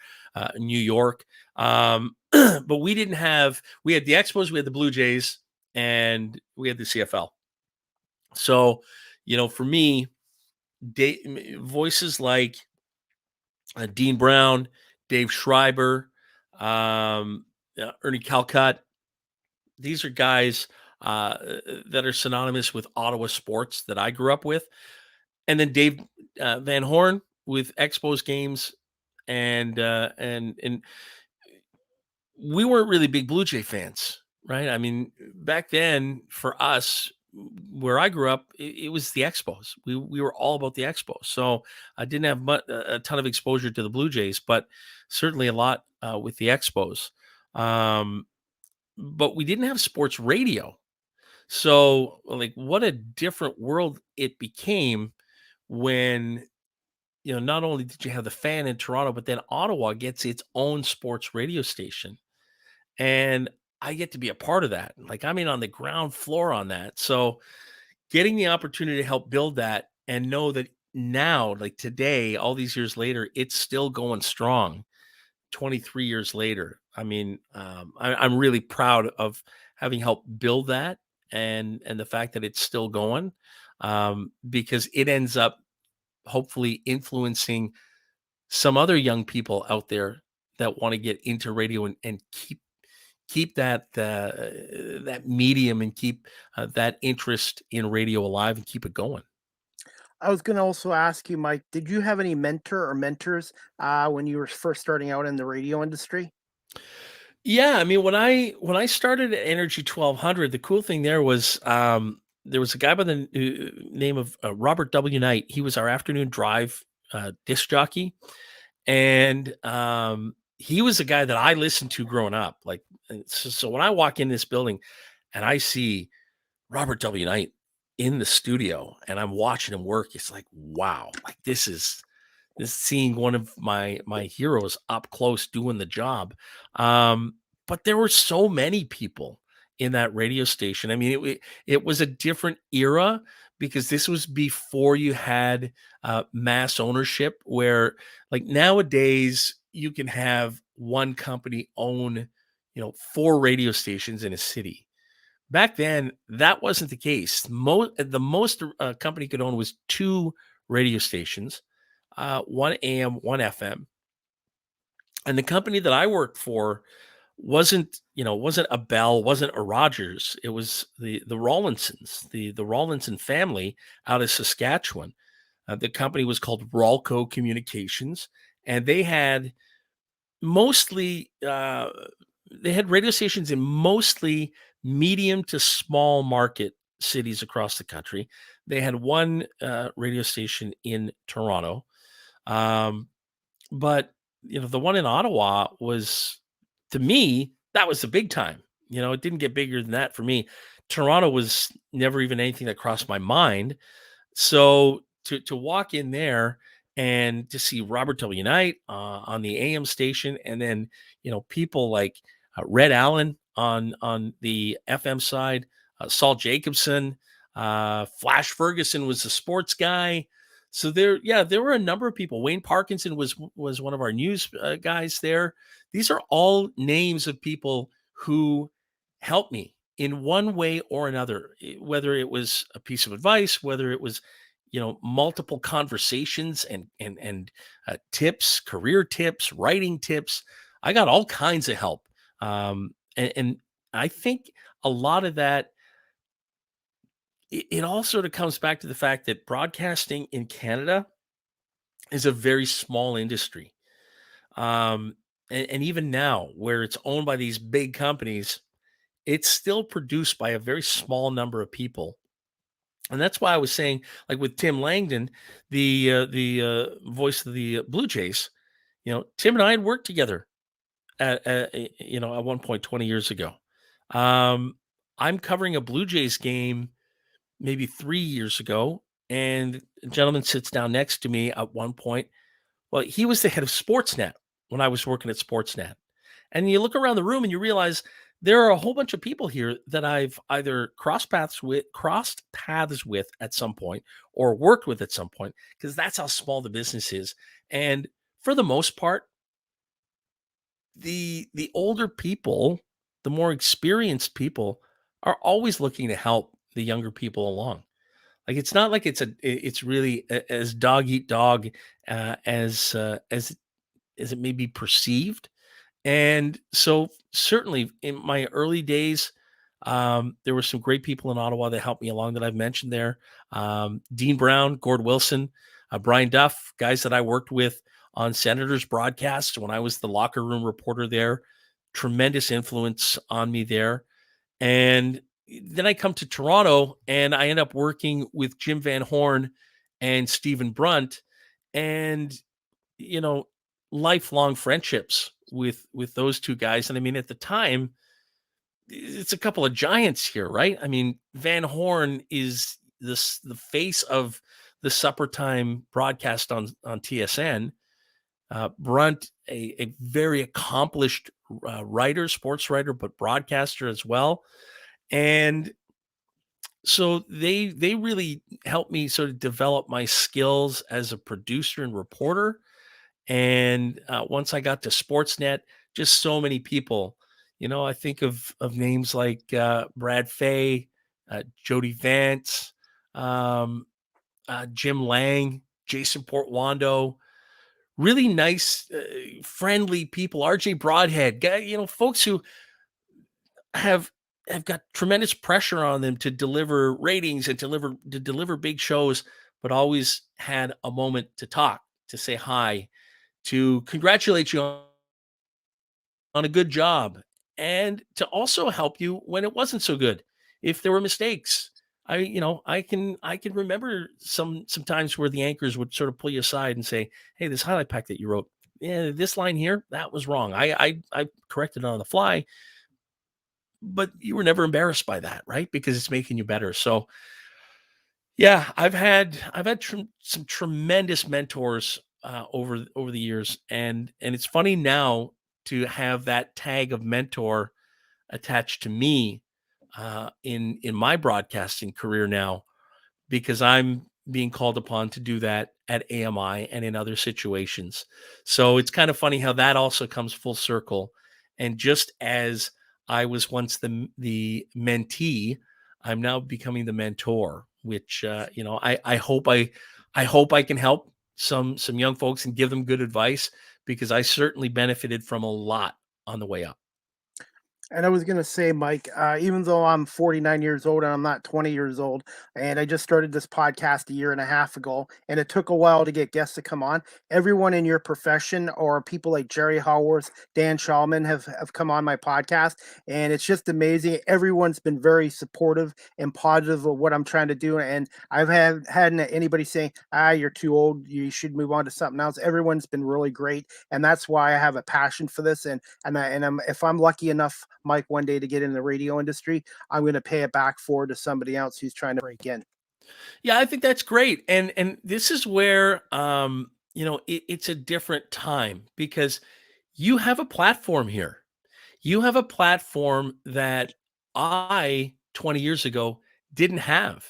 New York. But we didn't have. We had the Expos, we had the Blue Jays, and we had the CFL. So, for me, voices like Dean Brown, Dave Schreiber, Ernie Calcutt, these are guys that are synonymous with Ottawa sports that I grew up with. And then Dave Van Horn with Expos games, and we weren't really big Blue Jay fans, right? I mean, back then for us, where I grew up, it was the Expos. We were all about the Expos. So I didn't have a ton of exposure to the Blue Jays, but certainly a lot with the Expos. But we didn't have sports radio. So, like, what a different world it became when, not only did you have the Fan in Toronto, but then Ottawa gets its own sports radio station. And I get to be a part of that. Like, I'm in on the ground floor on that. So getting the opportunity to help build that and know that now, like today, all these years later, it's still going strong 23 years later. I mean, I'm really proud of having helped build that and the fact that it's still going, because it ends up hopefully influencing some other young people out there that want to get into radio and keep that medium and keep that interest in radio alive and keep it going. I was going to also ask you, Mike, did you have any mentor or mentors when you were first starting out in the radio industry? Yeah, I mean, when I started at Energy 1200, the cool thing there was a guy by the name of Robert W. Knight. He was our afternoon drive disc jockey, and he was a guy that I listened to growing up. Like, so when I walk in this building and I see Robert W. Knight in the studio and I'm watching him work, it's like, wow, like this is seeing one of my heroes up close doing the job. But there were so many people in that radio station. I mean, it was a different era because this was before you had mass ownership, where like nowadays you can have one company own 4 radio stations in a city. Back then, that wasn't the case. The most a company could own was 2 radio stations, one AM, one FM. And the company that I worked for wasn't a Bell, wasn't a Rogers. It was the Rawlinsons, the Rawlinson family out of Saskatchewan. The company was called Rawlco Communications, and mostly they had radio stations in mostly medium to small market cities across the country. They had one radio station in Toronto, um, but the one in Ottawa was, to me, that was the big time. It didn't get bigger than that for me. Toronto was never even anything that crossed my mind. So to walk in there and to see Robert W. Knight on the AM station, and then people like Red Allen on the FM side, Saul Jacobson, Flash Ferguson was the sports guy. So there were a number of people. Wayne Parkinson was one of our news guys there. These are all names of people who helped me in one way or another, whether it was a piece of advice, whether it was multiple conversations and tips, career tips, writing tips. I got all kinds of help, and I think a lot of that, it all sort of comes back to the fact that broadcasting in Canada is a very small industry. And even now, where it's owned by these big companies, it's still produced by a very small number of people. And that's why I was saying, like with Tim Langdon, the voice of the Blue Jays, Tim and I had worked together at one point 20 years ago. I'm covering a Blue Jays game maybe 3 years ago, and a gentleman sits down next to me at one point. Well, he was the head of Sportsnet when I was working at Sportsnet. And you look around the room and you realize there are a whole bunch of people here that I've either crossed paths with at some point or worked with at some point, because that's how small the business is. And for the most part, the older people, the more experienced people, are always looking to help the younger people along. Like, it's not like it's really as dog eat dog as it may be perceived. And so certainly in my early days, there were some great people in Ottawa that helped me along that I've mentioned there. Dean Brown, Gord Wilson, Brian Duff, guys that I worked with on Senators broadcasts when I was the locker room reporter there. Tremendous influence on me there. And then I come to Toronto and I end up working with Jim Van Horn and Stephen Brunt, and lifelong friendships with those two guys. And I mean, at the time, it's a couple of giants here, right? I mean, Van Horn is the face of the supper time broadcast on TSN. Brunt, a very accomplished writer, sports writer, but broadcaster as well. And so they really helped me sort of develop my skills as a producer and reporter. And once I got to Sportsnet, just so many people, I think of names like Brad Fay, Jody Vance, Jim Lang, Jason Portwando, really nice, friendly people. RJ Broadhead, folks who have got tremendous pressure on them to deliver ratings and to deliver big shows, but always had a moment to talk, to say hi, to congratulate you on a good job, and to also help you when it wasn't so good. If there were mistakes, I can remember some times where the anchors would sort of pull you aside and say, "Hey, this highlight pack that you wrote, yeah, this line here, that was wrong. I corrected it on the fly." But you were never embarrassed by that, right? Because it's making you better. So yeah, I've had some tremendous mentors over the years, and it's funny now to have that tag of mentor attached to me in my broadcasting career now, because I'm being called upon to do that at AMI and in other situations. So it's kind of funny how that also comes full circle. And just as I was once the mentee. I'm now becoming the mentor, which I hope I can help some young folks and give them good advice, because I certainly benefited from a lot on the way up. And I was going to say, Mike, even though I'm 49 years old and I'm not 20 years old, and I just started this podcast a year and a half ago, and it took a while to get guests to come on, everyone in your profession or people like Jerry Howarth, Dan Shulman have come on my podcast. And it's just amazing. Everyone's been very supportive and positive of what I'm trying to do. And I've had anybody saying, you're too old, you should move on to something else. Everyone's been really great. And that's why I have a passion for this. And if I'm lucky enough, Mike, one day to get in the radio industry, I'm going to pay it back forward to somebody else who's trying to break in. Yeah, I think that's great. And this is where it's a different time, because you have a platform here. You have a platform that I 20 years ago didn't have.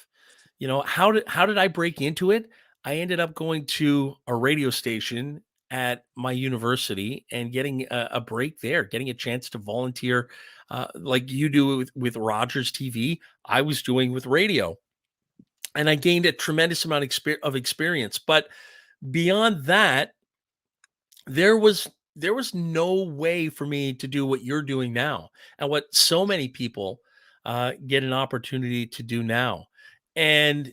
How did I break into it? I ended up going to a radio station at my university and getting a break there, getting a chance to volunteer, like you do with Rogers TV. I was doing with radio, and I gained a tremendous amount of experience. But beyond that, there was no way for me to do what you're doing now, and what so many people get an opportunity to do now. And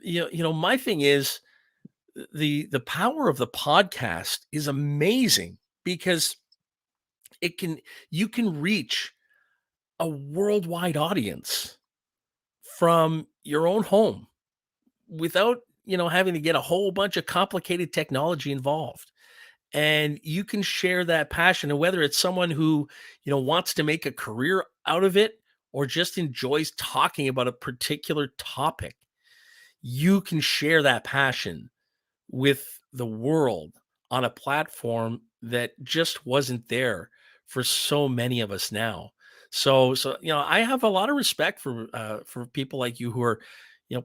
my thing is, the power of the podcast is amazing, because it can you can reach a worldwide audience from your own home without having to get a whole bunch of complicated technology involved. And you can share that passion, and whether it's someone who wants to make a career out of it, or just enjoys talking about a particular topic, you can share that passion with the world on a platform that just wasn't there for so many of us now. So I have a lot of respect for people like you, who are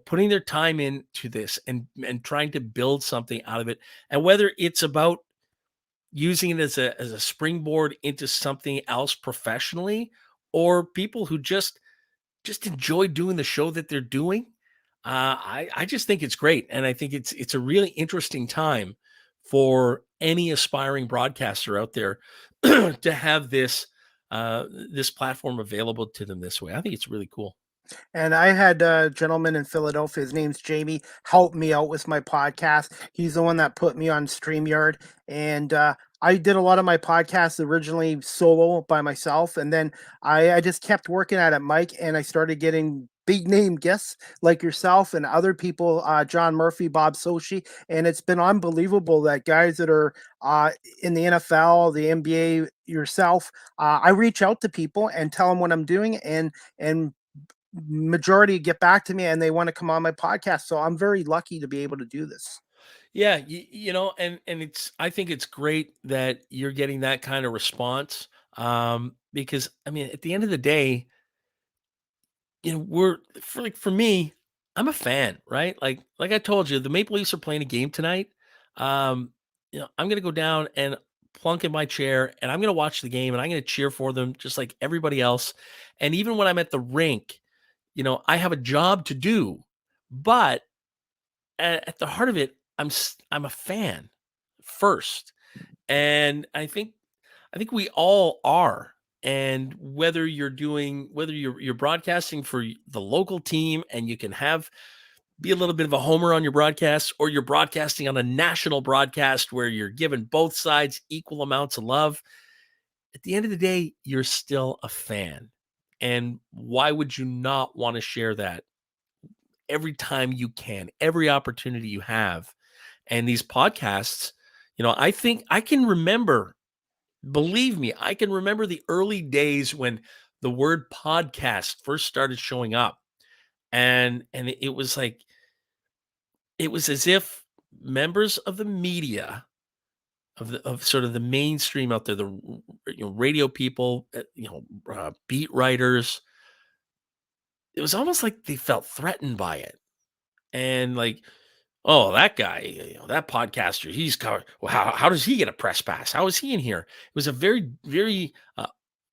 putting their time into this, and trying to build something out of it. And whether it's about using it as a springboard into something else professionally, or people who just enjoy doing the show that they're doing, I just think it's great. And I think it's a really interesting time for any aspiring broadcaster out there to have this platform available to them this way. I think it's really cool. And I had a gentleman in Philadelphia, his name's Jamie, help me out with my podcast. He's the one that put me on StreamYard. And I did a lot of my podcasts originally solo by myself. And then I just kept working at it, Mike, and I started getting big name guests like yourself and other people, John Murphy, Bob Sochi. And it's been unbelievable that guys that are in the NFL, the NBA, yourself, I reach out to people and tell them what I'm doing, and majority get back to me and they want to come on my podcast. So I'm very lucky to be able to do this. Yeah, and I think it's great that you're getting that kind of response, because I mean, at the end of the day, for me, I'm a fan, right? Like I told you, the Maple Leafs are playing a game tonight. I'm gonna go down and plunk in my chair, and I'm gonna watch the game, and I'm gonna cheer for them just like everybody else. And even when I'm at the rink, I have a job to do, but at the heart of it, I'm a fan first. And I think we all are. And whether you're broadcasting for the local team, and you can be a little bit of a homer on your broadcast, or you're broadcasting on a national broadcast where you're giving both sides equal amounts of love, at the end of the day, you're still a fan. And why would you not want to share that every time you can, every opportunity you have? And these podcasts, I think I can remember, believe me, I can remember the early days when the word podcast first started showing up. And it was like, it was as if members of the media, of sort of the mainstream out there, the radio people, beat writers, it was almost like they felt threatened by it. And like, oh, that guy, that podcaster, he's covered. Well, how does he get a press pass? How is he in here? It was a very, very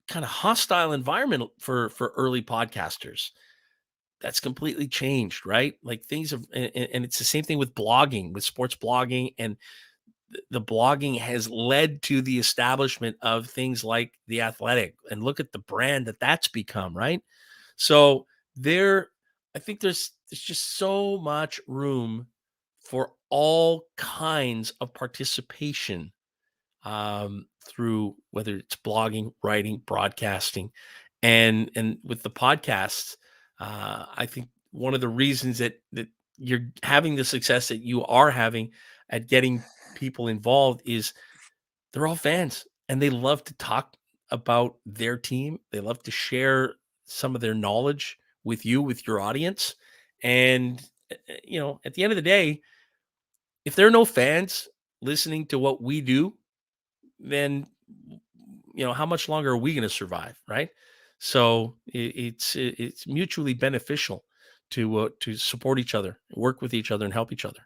kind of hostile environment for early podcasters. That's completely changed, right? Like things have, and it's the same thing with blogging, with sports blogging, and the blogging has led to the establishment of things like The Athletic, and look at the brand that that's become, right? So there, I think there's just so much room for all kinds of participation, through whether it's blogging, writing, broadcasting, and with the podcasts. I think one of the reasons that you're having the success that you are having at getting people involved is they're all fans and they love to talk about their team. They love to share some of their knowledge with you, with your audience. And, at the end of the day, if there are no fans listening to what we do, then, how much longer are we going to survive? Right. So it's mutually beneficial to support each other, work with each other, and help each other.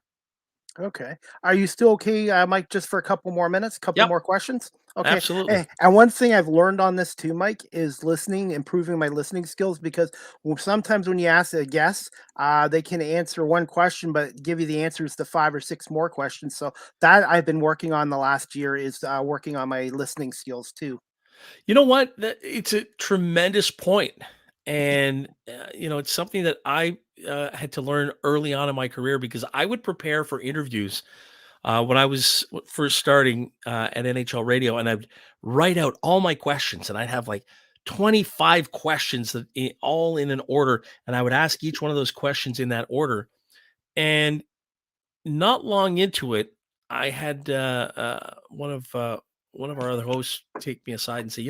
Okay. Are you still okay, Mike, just for a couple more minutes, couple Yep, more questions? Okay. absolutely. And one thing I've learned on this too, Mike, is listening, improving my listening skills because sometimes when you ask a guest, they can answer one question, but give you the answers to 5 or 6 more questions. So that I've been working on the last year is working on my listening skills too. You know what? It's a tremendous point. And, it's something that I had to learn early on in my career because I would prepare for interviews when I was first starting at NHL radio, and I'd write out all my questions, and I'd have like 25 questions that all in an order, and I would ask each one of those questions in that order. And not long into it, I had one of our other hosts take me aside and say,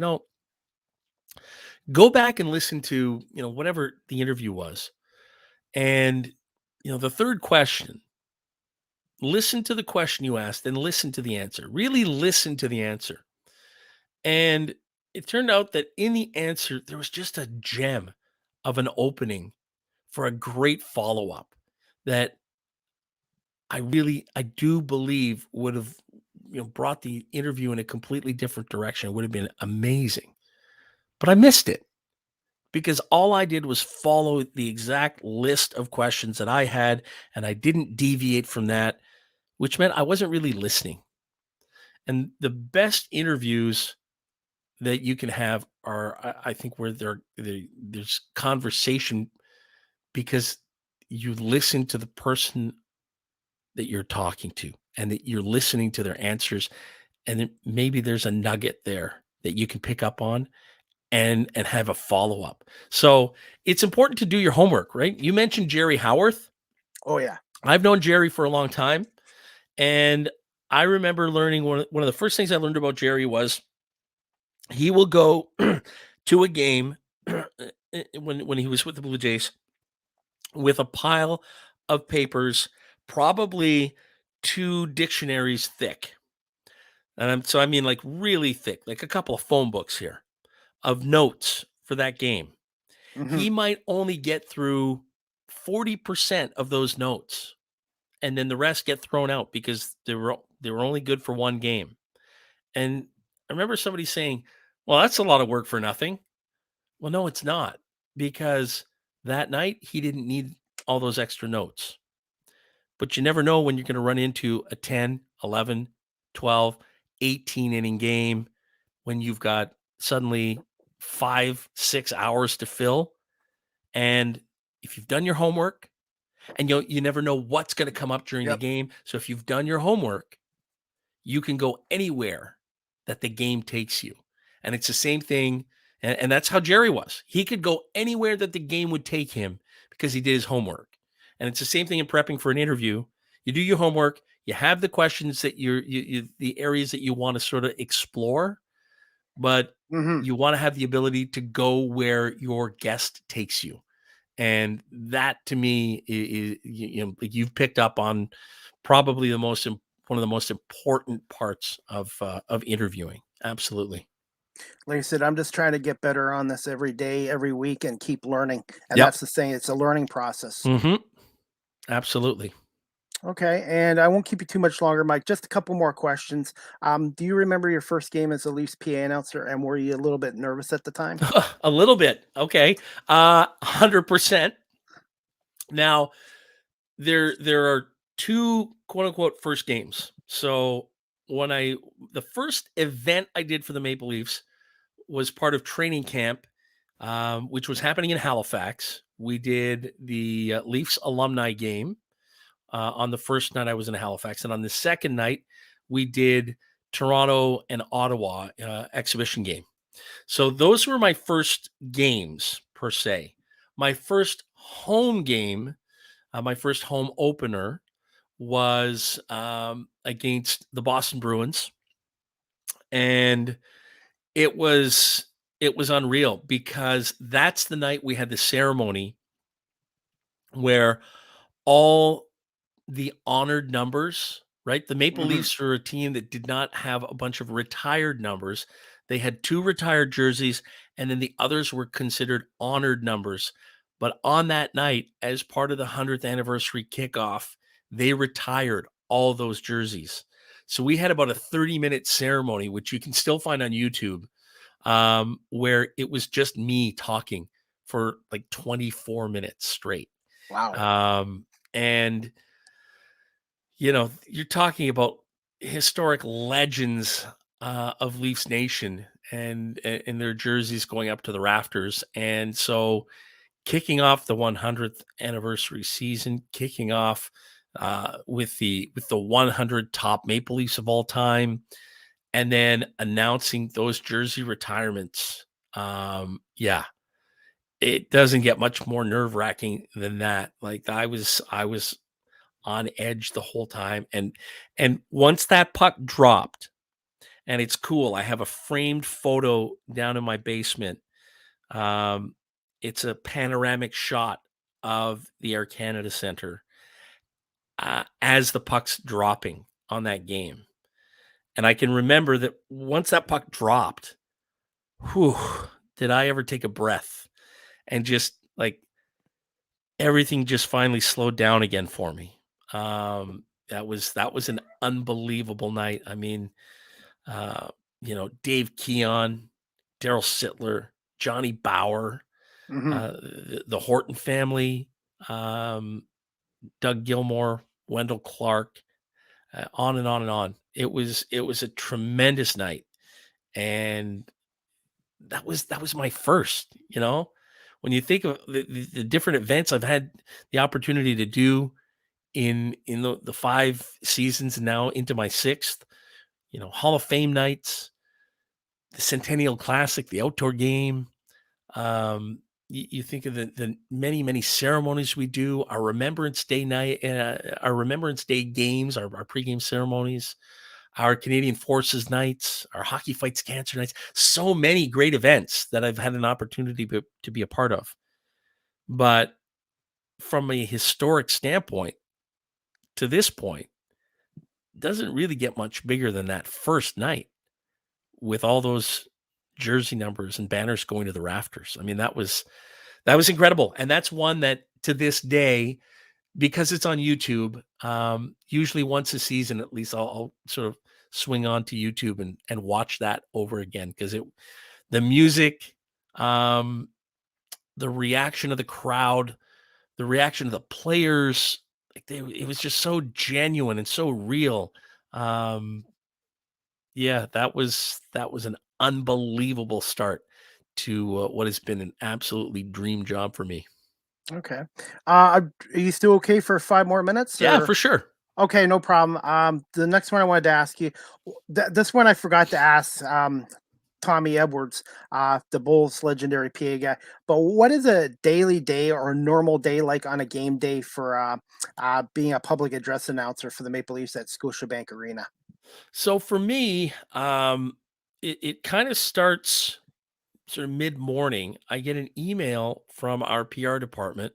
go back and listen to whatever the interview was, and the third question, listen to the question you asked and listen to the answer. Really listen to the answer. And it turned out that in the answer, there was just a gem of an opening for a great follow up that I do believe would have, brought the interview in a completely different direction. It would have been amazing. But I missed it because all I did was follow the exact list of questions that I had, and I didn't deviate from that, which meant I wasn't really listening. And the best interviews that you can have are, I think, where there's conversation because you listen to the person that you're talking to and that you're listening to their answers. And then maybe there's a nugget there that you can pick up on and have a follow up. So it's important to do your homework, right? You mentioned Jerry Howarth. Oh yeah. I've known Jerry for a long time. And I remember learning one of the first things I learned about Jerry was he will go to a game when he was with the Blue Jays with a pile of papers, probably 2 dictionaries thick. And so I mean like really thick, like a couple of phone books here of notes for that game. Hmm. He might only get through 40% of those notes, and then the rest get thrown out because they were only good for one game. And I remember somebody saying, "Well, that's a lot of work for nothing." Well, no, it's not, because that night he didn't need all those extra notes. But you never know when you're going to run into a 10, 11, 12, 18 inning game when you've got suddenly 5, 6 hours to fill. And if you've done your homework, and you never know what's going to come up during the Yep. game. So if you've done your homework, you can go anywhere that the game takes you. And it's the same thing. And that's how Jerry was. He could go anywhere that the game would take him because he did his homework. And it's the same thing in prepping for an interview. You do your homework, you have the questions that the areas that you want to sort of explore, but Hmm. you want to have the ability to go where your guest takes you. And that to me is, like you've picked up on probably one of the most important parts of interviewing. Absolutely. Like I said, I'm just trying to get better on this every day, every week, and keep learning. And Yep. that's the thing; it's a learning process. Hmm. Absolutely. Okay, and I won't keep you too much longer, Mike. Just a couple more questions. Do you remember your first game as a Leafs PA announcer, and were you a little bit nervous at the time? A little bit. Okay. 100%. Now, there are two quote unquote first games. So the first event I did for the Maple Leafs was part of training camp, which was happening in Halifax. We did the Leafs alumni game on the first night I was in Halifax, and on the second night we did Toronto and Ottawa exhibition game. So those were my first games per se. My first home game, my first home opener was against the Boston Bruins, and it was it was unreal because that's the night we had the ceremony where all the honored numbers, right? The Maple Hmm. Leafs are a team that did not have a bunch of retired numbers. They had two retired jerseys, and then the others were considered honored numbers. But on that night, as part of the 100th anniversary kickoff, they retired all those jerseys. So we had about a 30-minute ceremony, which you can still find on YouTube, where it was just me talking for like 24 minutes straight. Wow. And you're talking about historic legends of Leafs Nation and their jerseys going up to the rafters. And so kicking off the 100th anniversary season, kicking off with the 100 top Maple Leafs of all time, and then announcing those jersey retirements. Yeah, it doesn't get much more nerve-wracking than that. Like I was on edge the whole time. And once that puck dropped, and it's cool, I have a framed photo down in my basement. Um, it's a panoramic shot of the Air Canada Center as the puck's dropping on that game. And I can remember that once that puck dropped, whew, did I ever take a breath and just like everything just finally slowed down again for me. That was an unbelievable night. I mean, uh, Dave Keon, Daryl Sittler, Johnny Bauer, Hmm. the Horton family, um, Doug Gilmore, Wendell Clark, on and on and on. It was a tremendous night, and that was my first. When you think of the different events I've had the opportunity to do in the 5 seasons and now into my 6th, Hall of Fame nights, the Centennial Classic, the outdoor game. You think of the many, many ceremonies we do, our Remembrance Day night, our Remembrance Day games, our pregame ceremonies, our Canadian Forces nights, our Hockey Fights Cancer nights, so many great events that I've had an opportunity to be a part of. But from a historic standpoint, to this point, doesn't really get much bigger than that first night with all those jersey numbers and banners going to the rafters. I mean, that was incredible, and that's one that to this day, because it's on YouTube, usually once a season at least, I'll sort of swing on to YouTube and watch that over again because the music, um, the reaction of the crowd, the reaction of the players, like it was just so genuine and so real. Um, Yeah, that was an unbelievable start to what has been an absolutely dream job for me. Okay. Are you still okay for 5 more minutes, Yeah, or? for sure. Okay, no problem. The next one I wanted to ask you, this one I forgot to ask. Tommy Edwards, the Bulls' legendary PA guy. But what is a daily day or a normal day like on a game day for being a public address announcer for the Maple Leafs at Scotiabank Arena? So for me, it kind of starts sort of mid morning. I get an email from our PR department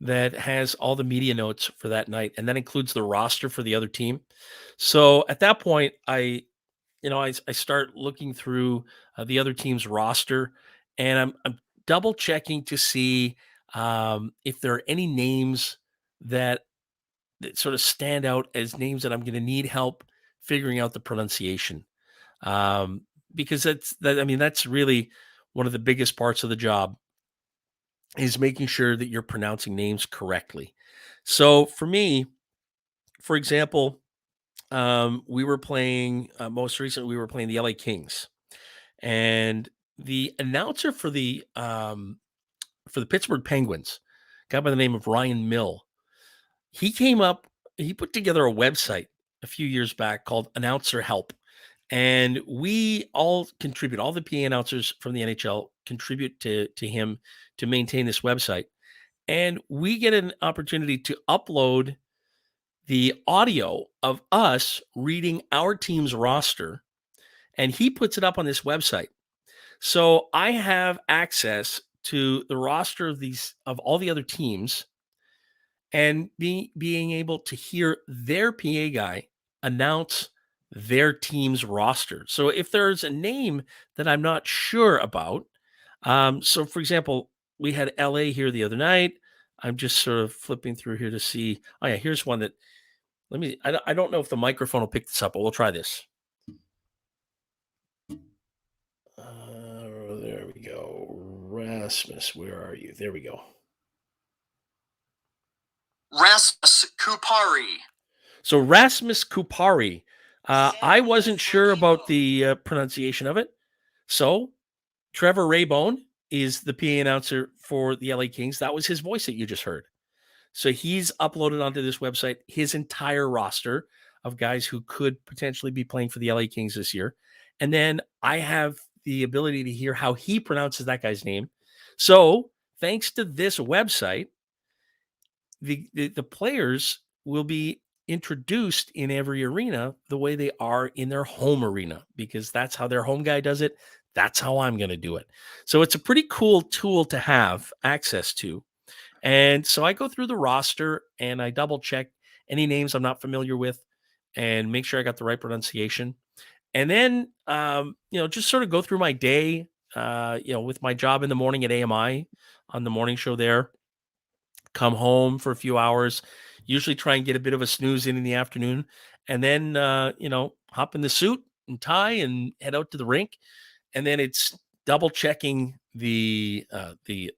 that has all the media notes for that night, and that includes the roster for the other team. So at that point, I start looking through the other team's roster, and I'm double checking to see if there are any names that that sort of stand out as names that I'm going to need help figuring out the pronunciation. Because that's really one of the biggest parts of the job, is making sure that you're pronouncing names correctly. So for me, for example, we were playing most recently. We were playing the LA Kings, and the announcer for the Pittsburgh Penguins, a guy by the name of Ryan Mill, he came up. He put together a website a few years back called Announcer Help, and we all contribute. All the PA announcers from the NHL contribute to him to maintain this website, and we get an opportunity to upload the audio of us reading our team's roster, and he puts it up on this website. So I have access to the roster of all the other teams, and being able to hear their PA guy announce their team's roster. So if there's a name that I'm not sure about, so for example, we had LA here the other night. I'm just sort of flipping through here to see. Oh yeah, here's one that. I don't know if the microphone will pick this up, but we'll try this. There we go. Rasmus, where are you? There we go. Rasmus Kupari. So Rasmus Kupari. I wasn't sure about the pronunciation of it. So Trevor Raybone is the PA announcer for the LA Kings. That was his voice that you just heard. So he's uploaded onto this website his entire roster of guys who could potentially be playing for the LA Kings this year. And then I have the ability to hear how he pronounces that guy's name. So thanks to this website, the players will be introduced in every arena the way they are in their home arena, because that's how their home guy does it. That's how I'm going to do it. So it's a pretty cool tool to have access to. And so I go through the roster and I double check any names I'm not familiar with and make sure I got the right pronunciation. And then, just sort of go through my day, with my job in the morning at AMI on the morning show there, come home for a few hours, usually try and get a bit of a snooze in the afternoon, and then, hop in the suit and tie and head out to the rink. And then it's double checking the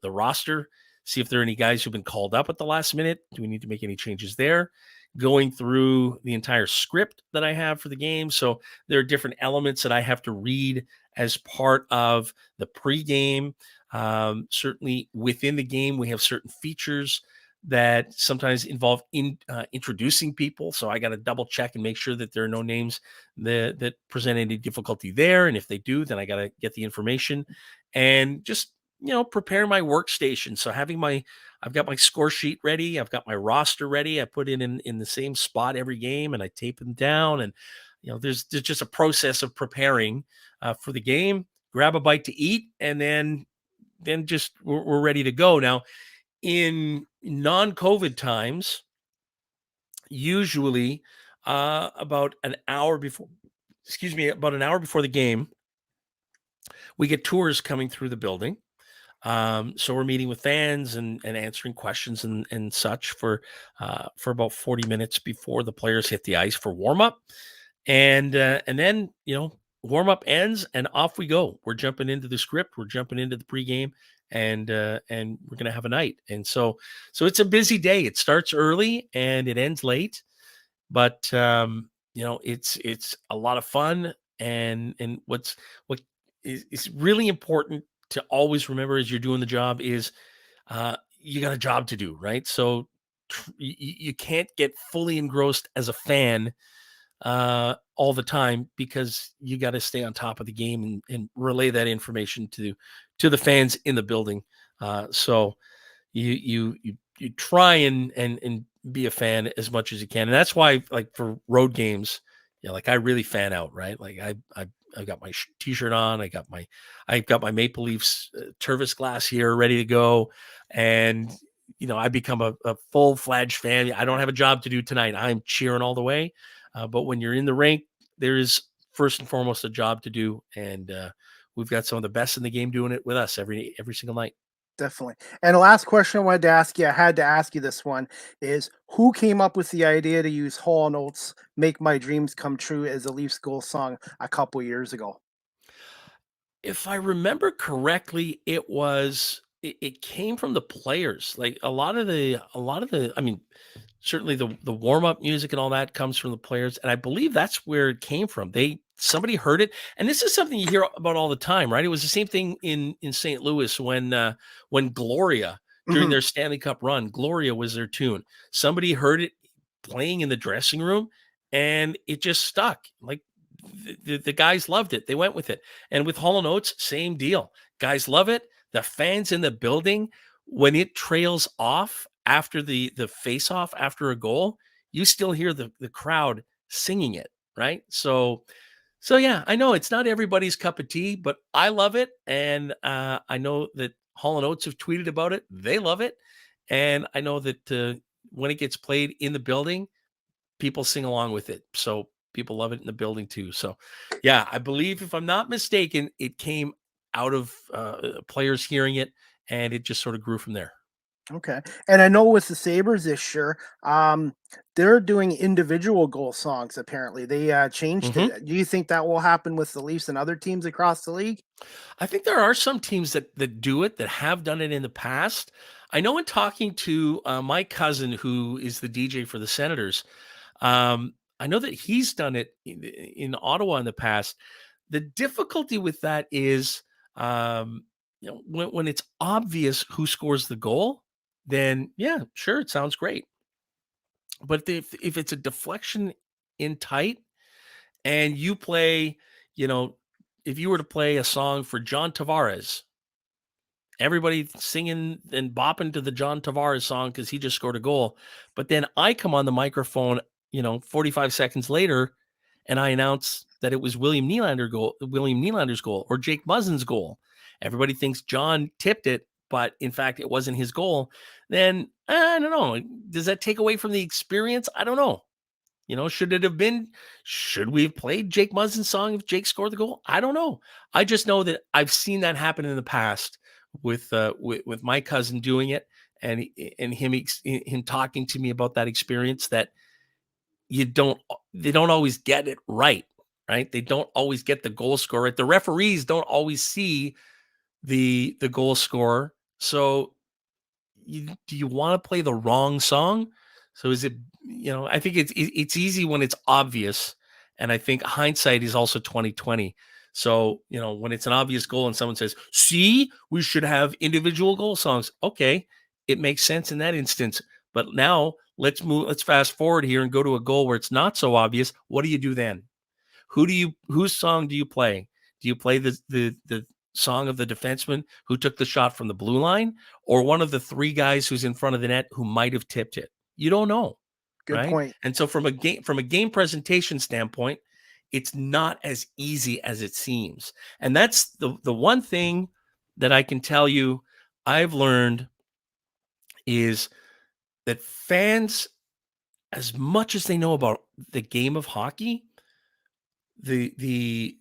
roster, see if there are any guys who've been called up at the last minute. Do we need to make any changes there? Going through the entire script that I have for the game. So there are different elements that I have to read as part of the pregame. Certainly within the game, we have certain features that sometimes involve introducing people. So I got to double check and make sure that there are no names that present any difficulty there. And if they do, then I got to get the information and just, prepare my workstation. So I've got my score sheet ready. I've got my roster ready. I put it in the same spot every game and I tape them down. And, there's just a process of preparing for the game, grab a bite to eat, and then just we're ready to go. Now, in non-COVID times, usually about an hour before the game, we get tours coming through the building. So we're meeting with fans and answering questions and such for about 40 minutes before the players hit the ice for warm up. And then, warm up ends and off we go. We're jumping into the script. We're jumping into the pregame, and we're going to have a night. And so it's a busy day. It starts early and it ends late, but it's a lot of fun. And what is really important to always remember as you're doing the job is you got a job to do, right? So you can't get fully engrossed as a fan all the time, because you got to stay on top of the game and relay that information to the fans in the building. So you try and be a fan as much as you can. And that's why, like, for road games, like, I really fan out, right? Like I've got my t-shirt on. I've got my Maple Leafs Tervis glass here ready to go. And, I become a full-fledged fan. I don't have a job to do tonight. I'm cheering all the way. But when you're in the rink, there is first and foremost a job to do. And we've got some of the best in the game doing it with us every single night. Definitely. And the last question I wanted to ask you, I had to ask you this one, is who came up with the idea to use Hall and Oates' "Make My Dreams Come True" as a Leafs goal song a couple years ago? If I remember correctly, it came from the players. Like a lot of the I mean, certainly the warm-up music and all that comes from the players, and I believe that's where it came from. Somebody heard it, and this is something you hear about all the time, right? It was the same thing in St. Louis when Gloria during Mhm. their Stanley Cup run, Gloria was their tune. Somebody heard it playing in the dressing room, and it just stuck. Like the guys loved it. They went with it. And with Hall and Oates, same deal. Guys love it. The fans in the building, when it trails off after the face off after a goal, you still hear the crowd singing it, right? So yeah, I know it's not everybody's cup of tea, but I love it, and I know that Hall and Oates have tweeted about it. They love it, and I know that when it gets played in the building, people sing along with it. So people love it in the building too. So yeah, I believe if I'm not mistaken, it came out of players hearing it, and it just sort of grew from there. Okay. And I know with the Sabres this year, they're doing individual goal songs apparently. They changed Mhm. it. Do you think that will happen with the Leafs and other teams across the league? I think there are some teams that do it, that have done it in the past. I know in talking to my cousin, who is the DJ for the Senators, I know that he's done it in Ottawa in the past. The difficulty with that is, when it's obvious who scores the goal, then yeah, sure, it sounds great. But if it's a deflection in tight, and you play, you know, if you were to play a song for John Tavares, everybody singing and bopping to the John Tavares song because he just scored a goal. But then I come on the microphone, 45 seconds later, and I announce that it was William Nylander's goal, or Jake Muzzin's goal. Everybody thinks John tipped it, but in fact, it wasn't his goal. Then I don't know. Does that take away from the experience? I don't know. Should we have played Jake Muzzin's song if Jake scored the goal? I don't know. I just know that I've seen that happen in the past with my cousin doing it, and him talking to me about that experience, that they don't always get it right, right? They don't always get the goal scorer right. The referees don't always see the goal scorer. So do you want to play the wrong song? So is it, I think it's easy when it's obvious. And I think hindsight is also 2020. So, when it's an obvious goal and someone says, see, we should have individual goal songs. Okay. It makes sense in that instance. But now let's fast forward here and go to a goal where it's not so obvious. What do you do then? Whose song do you play? Do you play the song of the defenseman who took the shot from the blue line, or one of the three guys who's in front of the net who might have tipped it? You don't know, Good right? point. And so from a game presentation standpoint, it's not as easy as it seems. And that's the one thing that I can tell you I've learned is that fans, as much as they know about the game of hockey, the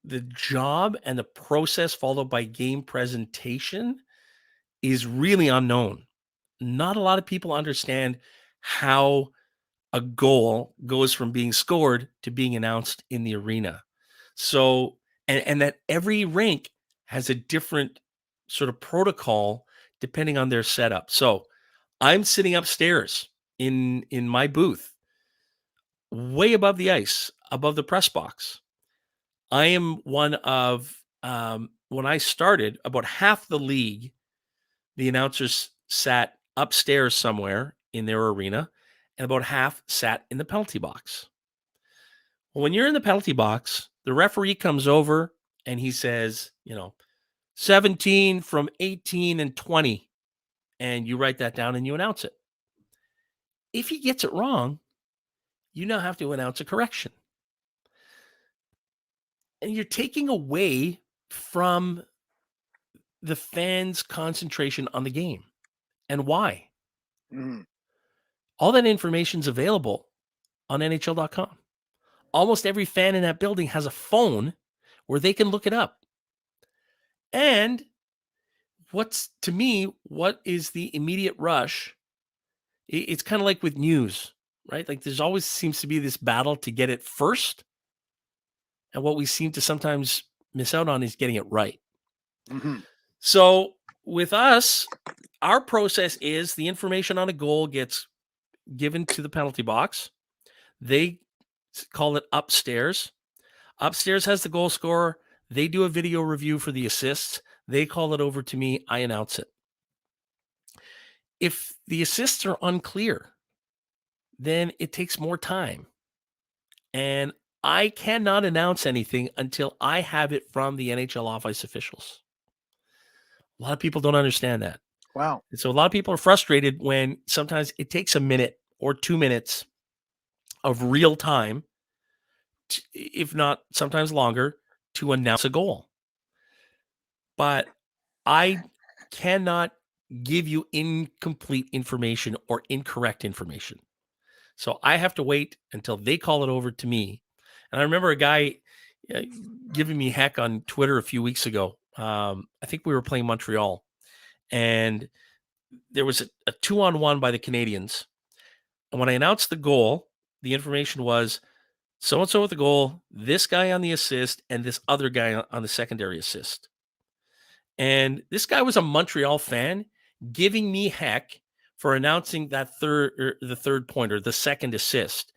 the job and the process followed by game presentation is really unknown. Not a lot of people understand how a goal goes from being scored to being announced in the arena. So, and that every rink has a different sort of protocol depending on their setup. So, I'm sitting upstairs in my booth, way above the ice, above the press box. I am one of when I started, about half the league, the announcers sat upstairs somewhere in their arena, and about half sat in the penalty box. Well, when you're in the penalty box, the referee comes over and he says, 17 from 18 and 20, and you write that down and you announce it. If he gets it wrong, you now have to announce a correction. And you're taking away from the fans' concentration on the game. And why? Mhm. All that information's available on NHL.com. Almost every fan in that building has a phone where they can look it up. And to me, what is the immediate rush? It's kind of like with news, right? Like there's always seems to be this battle to get it first. And what we seem to sometimes miss out on is getting it right. Mhm. So with us, our process is the information on a goal gets given to the penalty box. They call it upstairs. Upstairs has the goal scorer. They do a video review for the assists. They call it over to me. I announce it. If the assists are unclear, then it takes more time. And I cannot announce anything until I have it from the NHL off ice officials. A lot of people don't understand that. Wow. And so a lot of people are frustrated when sometimes it takes a minute or 2 minutes of real time, if not sometimes longer, to announce a goal. But I cannot give you incomplete information or incorrect information. So I have to wait until they call it over to me. And I remember a guy giving me heck on Twitter a few weeks ago. I think we were playing Montreal, and there was a 2-on-1 by the Canadians. And when I announced the goal, the information was so-and-so with the goal, this guy on the assist, and this other guy on the secondary assist. And this guy was a Montreal fan giving me heck for announcing that the third point or the second assist.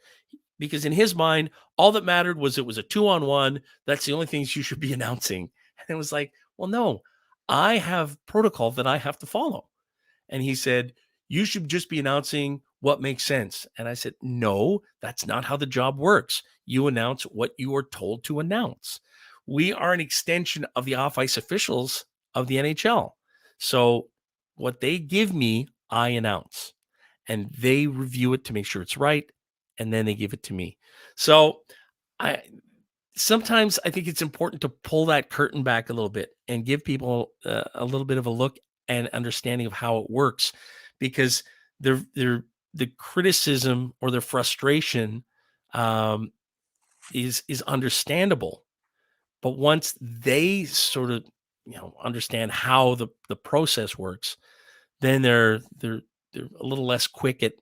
Because in his mind, all that mattered was it was a 2-on-1. That's the only things you should be announcing. And it was like, well, no, I have protocol that I have to follow. And he said, you should just be announcing what makes sense. And I said, no, that's not how the job works. You announce what you are told to announce. We are an extension of the off-ice officials of the NHL. So what they give me, I announce. And they review it to make sure it's right. And then they give it to me. So sometimes I think it's important to pull that curtain back a little bit and give people a little bit of a look and understanding of how it works, because the criticism or their frustration is understandable. But once they sort of understand how the process works, then they're a little less quick at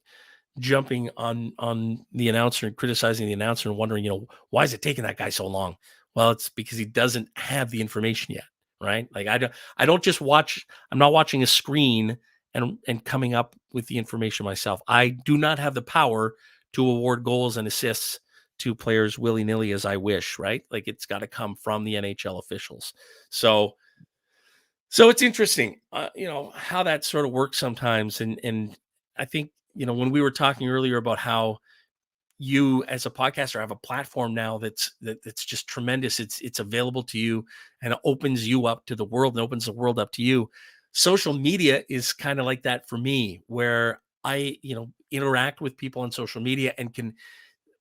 jumping on the announcer and criticizing the announcer and wondering, why is it taking that guy so long? Well, it's because he doesn't have the information yet, right? Like I don't just watch. I'm not watching a screen and coming up with the information myself. I do not have the power to award goals and assists to players willy-nilly as I wish, right? Like it's got to come from the NHL officials. So it's interesting, how that sort of works sometimes. And I think, when we were talking earlier about how you as a podcaster have a platform now that's just tremendous. It's available to you and it opens you up to the world and opens the world up to you. Social media is kind of like that for me, where I, interact with people on social media and can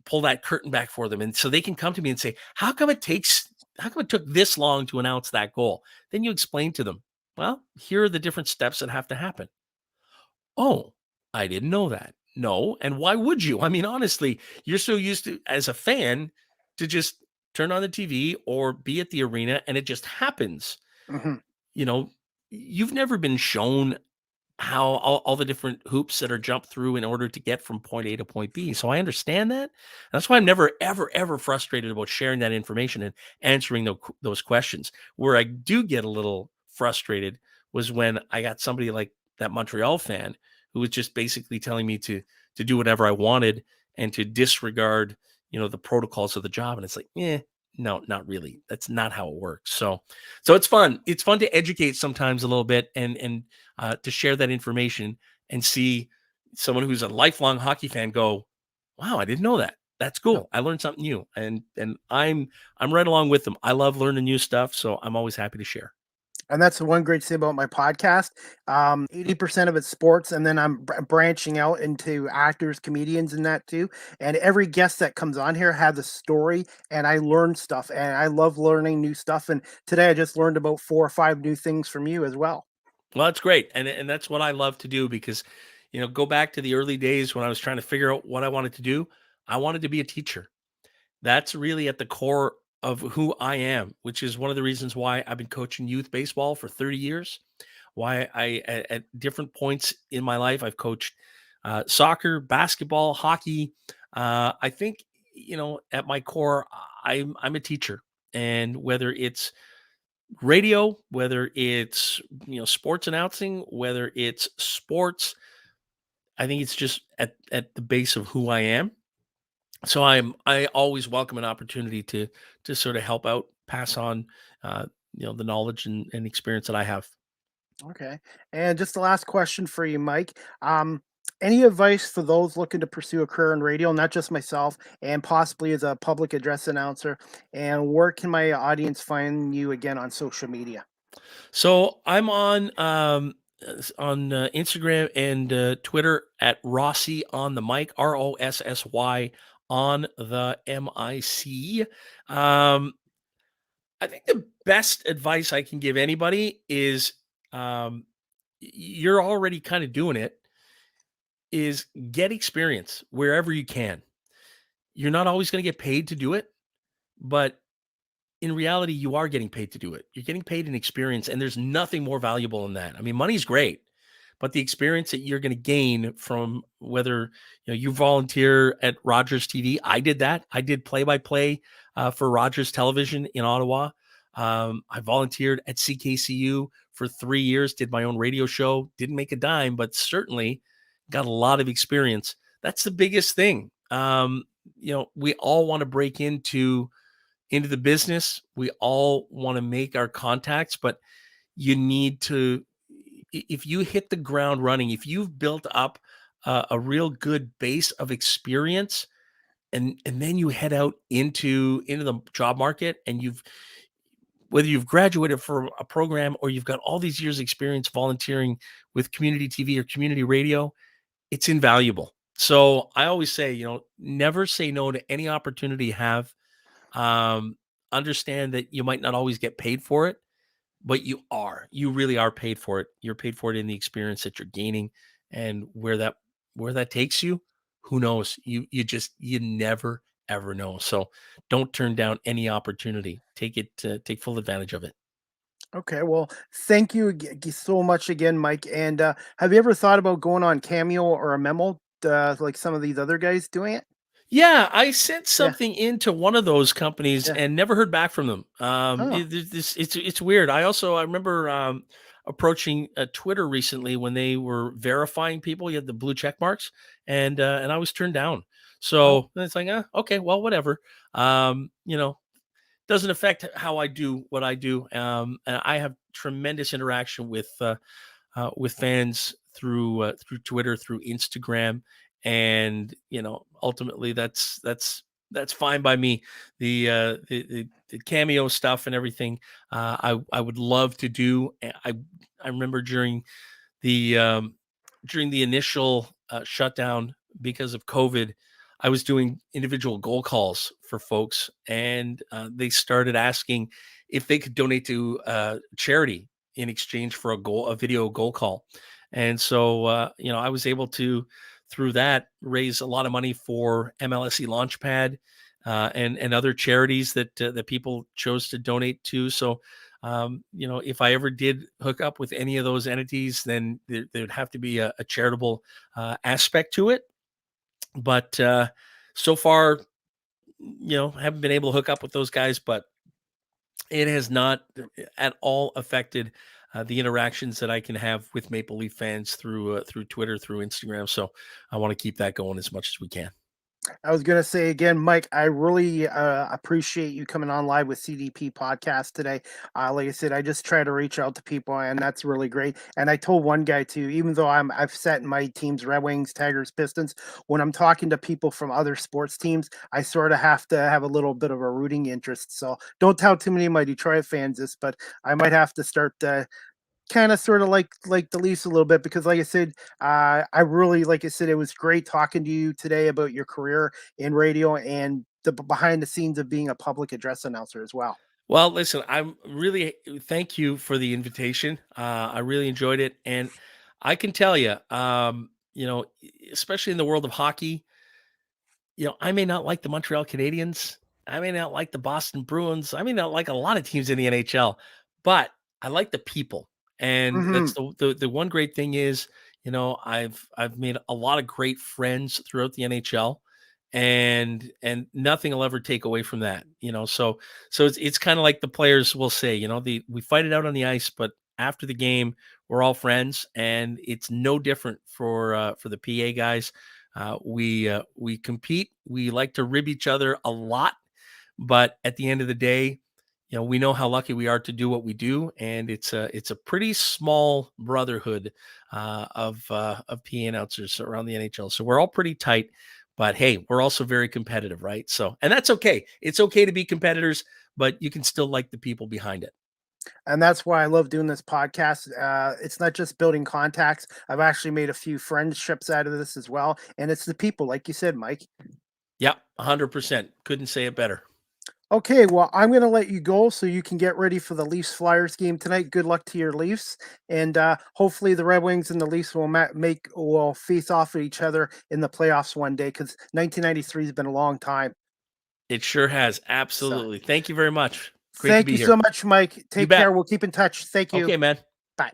pull that curtain back for them. And so they can come to me and say, how come it took this long to announce that goal? Then you explain to them, well, here are the different steps that have to happen. Oh, I didn't know that. No. And why would you? I mean, honestly, you're so used to, as a fan, to just turn on the TV or be at the arena and it just happens. Mhm. You've never been shown how all the different hoops that are jumped through in order to get from point A to point B. So I understand that. That's why I'm never, ever, ever frustrated about sharing that information and answering those questions. Where I do get a little frustrated was when I got somebody like that Montreal fan who was just basically telling me to do whatever I wanted and to disregard, the protocols of the job. And it's like, no, not really. That's not how it works. So it's fun. It's fun to educate sometimes a little bit and to share that information and see someone who's a lifelong hockey fan go, wow, I didn't know that. That's cool. I learned something new. And I'm right along with them. I love learning new stuff. So I'm always happy to share. And that's the one great thing about my podcast. 80% of it's sports, and then I'm branching out into actors, comedians, and that too. And every guest that comes on here has a story, and I learn stuff, and I love learning new stuff. And today I just learned about 4 or 5 new things from you as well. Well, that's great. And that's what I love to do because, go back to the early days when I was trying to figure out what I wanted to do. I wanted to be a teacher. That's really at the core of who I am, which is one of the reasons why I've been coaching youth baseball for 30 years. why at different points in my life, I've coached soccer, basketball, hockey. I think, at my core, I'm a teacher. And whether it's radio, whether it's, sports announcing, whether it's sports, I think it's just at the base of who I am. So I always welcome an opportunity to sort of help out, pass on, the knowledge and experience that I have. Okay. And just the last question for you, Mike. Any advice for those looking to pursue a career in radio, not just myself, and possibly as a public address announcer? And where can my audience find you again on social media? So I'm on Instagram and Twitter at Rossi on the mic, Rossy on the MIC. Um, I think the best advice I can give anybody is, you're already kind of doing it, is get experience wherever you can. You're not always going to get paid to do it, but in reality, you are getting paid to do it. You're getting paid in experience, and there's nothing more valuable than that. I mean, money's great, but the experience that you're going to gain from whether you volunteer at Rogers TV. I did that. I did play by play for Rogers Television in Ottawa. I volunteered at CKCU for 3 years. Did my own radio show. Didn't make a dime, but certainly got a lot of experience. That's the biggest thing. We all want to break into the business. We all want to make our contacts, but you need to, if you hit the ground running, if you've built up a real good base of experience, and then you head out into the job market, and whether you've graduated from a program or you've got all these years experience volunteering with community TV or community radio, it's invaluable. So I always say, never say no to any opportunity you have. um, Understand that you might not always get paid for it, but you really are paid for it. You're paid for it in the experience that you're gaining, and where that takes you, who knows? You never ever know. So don't turn down any opportunity. Take full advantage of it. Okay. Well, thank you so much again, Mike. And have you ever thought about going on Cameo or a Memo, like some of these other guys doing it? Yeah, I sent Yeah. something into one of those companies Yeah. and never heard back from them. Oh. It's weird. I remember approaching Twitter recently when they were verifying people. You had the blue check marks, and I was turned down. Oh. So it's like, okay, well, whatever. Doesn't affect how I do what I do. And I have tremendous interaction with fans through Twitter, through Instagram, and ultimately that's fine by me. The Cameo stuff and everything, I would love to do. I remember the during the initial shutdown because of COVID, I was doing individual goal calls for folks, and they started asking if they could donate to charity in exchange for a video goal call. And so, I was able to, through that, raise a lot of money for MLSE Launchpad and other charities that people chose to donate to. So, if I ever did hook up with any of those entities, then there'd have to be a charitable aspect to it. But so far, haven't been able to hook up with those guys, but it has not at all affected the interactions that I can have with Maple Leaf fans through Twitter, through Instagram. So I want to keep that going as much as we can. I was gonna say again, Mike, I really appreciate you coming on live with CDP podcast today. Like I said, I just try to reach out to people, and that's really great. And I told one guy too, even though I've set my teams, Red Wings, Tigers, Pistons, when I'm talking to people from other sports teams, I sort of have to have a little bit of a rooting interest. So don't tell too many of my Detroit fans this, but I might have to start kind of sort of like the Leafs a little bit, because like I said, I really, like I said, it was great talking to you today about your career in radio and the behind the scenes of being a public address announcer as well. Well, listen, I'm really thank you for the invitation. I really enjoyed it, and I can tell you, especially in the world of hockey, I may not like the Montreal Canadiens. I may not like the Boston Bruins. I may not like a lot of teams in the NHL, but I like the people. And that's the one great thing is, I've made a lot of great friends throughout the NHL, and nothing will ever take away from that. So it's kind of like the players will say, we fight it out on the ice, but after the game, we're all friends, and it's no different for the PA guys. We compete. We like to rib each other a lot, but at the end of the day, we know how lucky we are to do what we do, and it's a pretty small brotherhood of PA announcers around the NHL. So we're all pretty tight, but hey, we're also very competitive, right? So, and that's okay. It's okay to be competitors, but you can still like the people behind it. And that's why I love doing this podcast. It's not just building contacts. I've actually made a few friendships out of this as well. And it's the people, like you said, Mike. Yep, 100%. Couldn't say it better. Okay, well, I'm going to let you go so you can get ready for the Leafs Flyers game tonight. Good luck to your Leafs, and hopefully the Red Wings and the Leafs will face off at each other in the playoffs one day, because 1993 has been a long time. It sure has. Absolutely. So, thank you very much. Great thank to be you here. so much, Mike. Take care. We'll keep in touch. Thank you. Okay, man. Bye.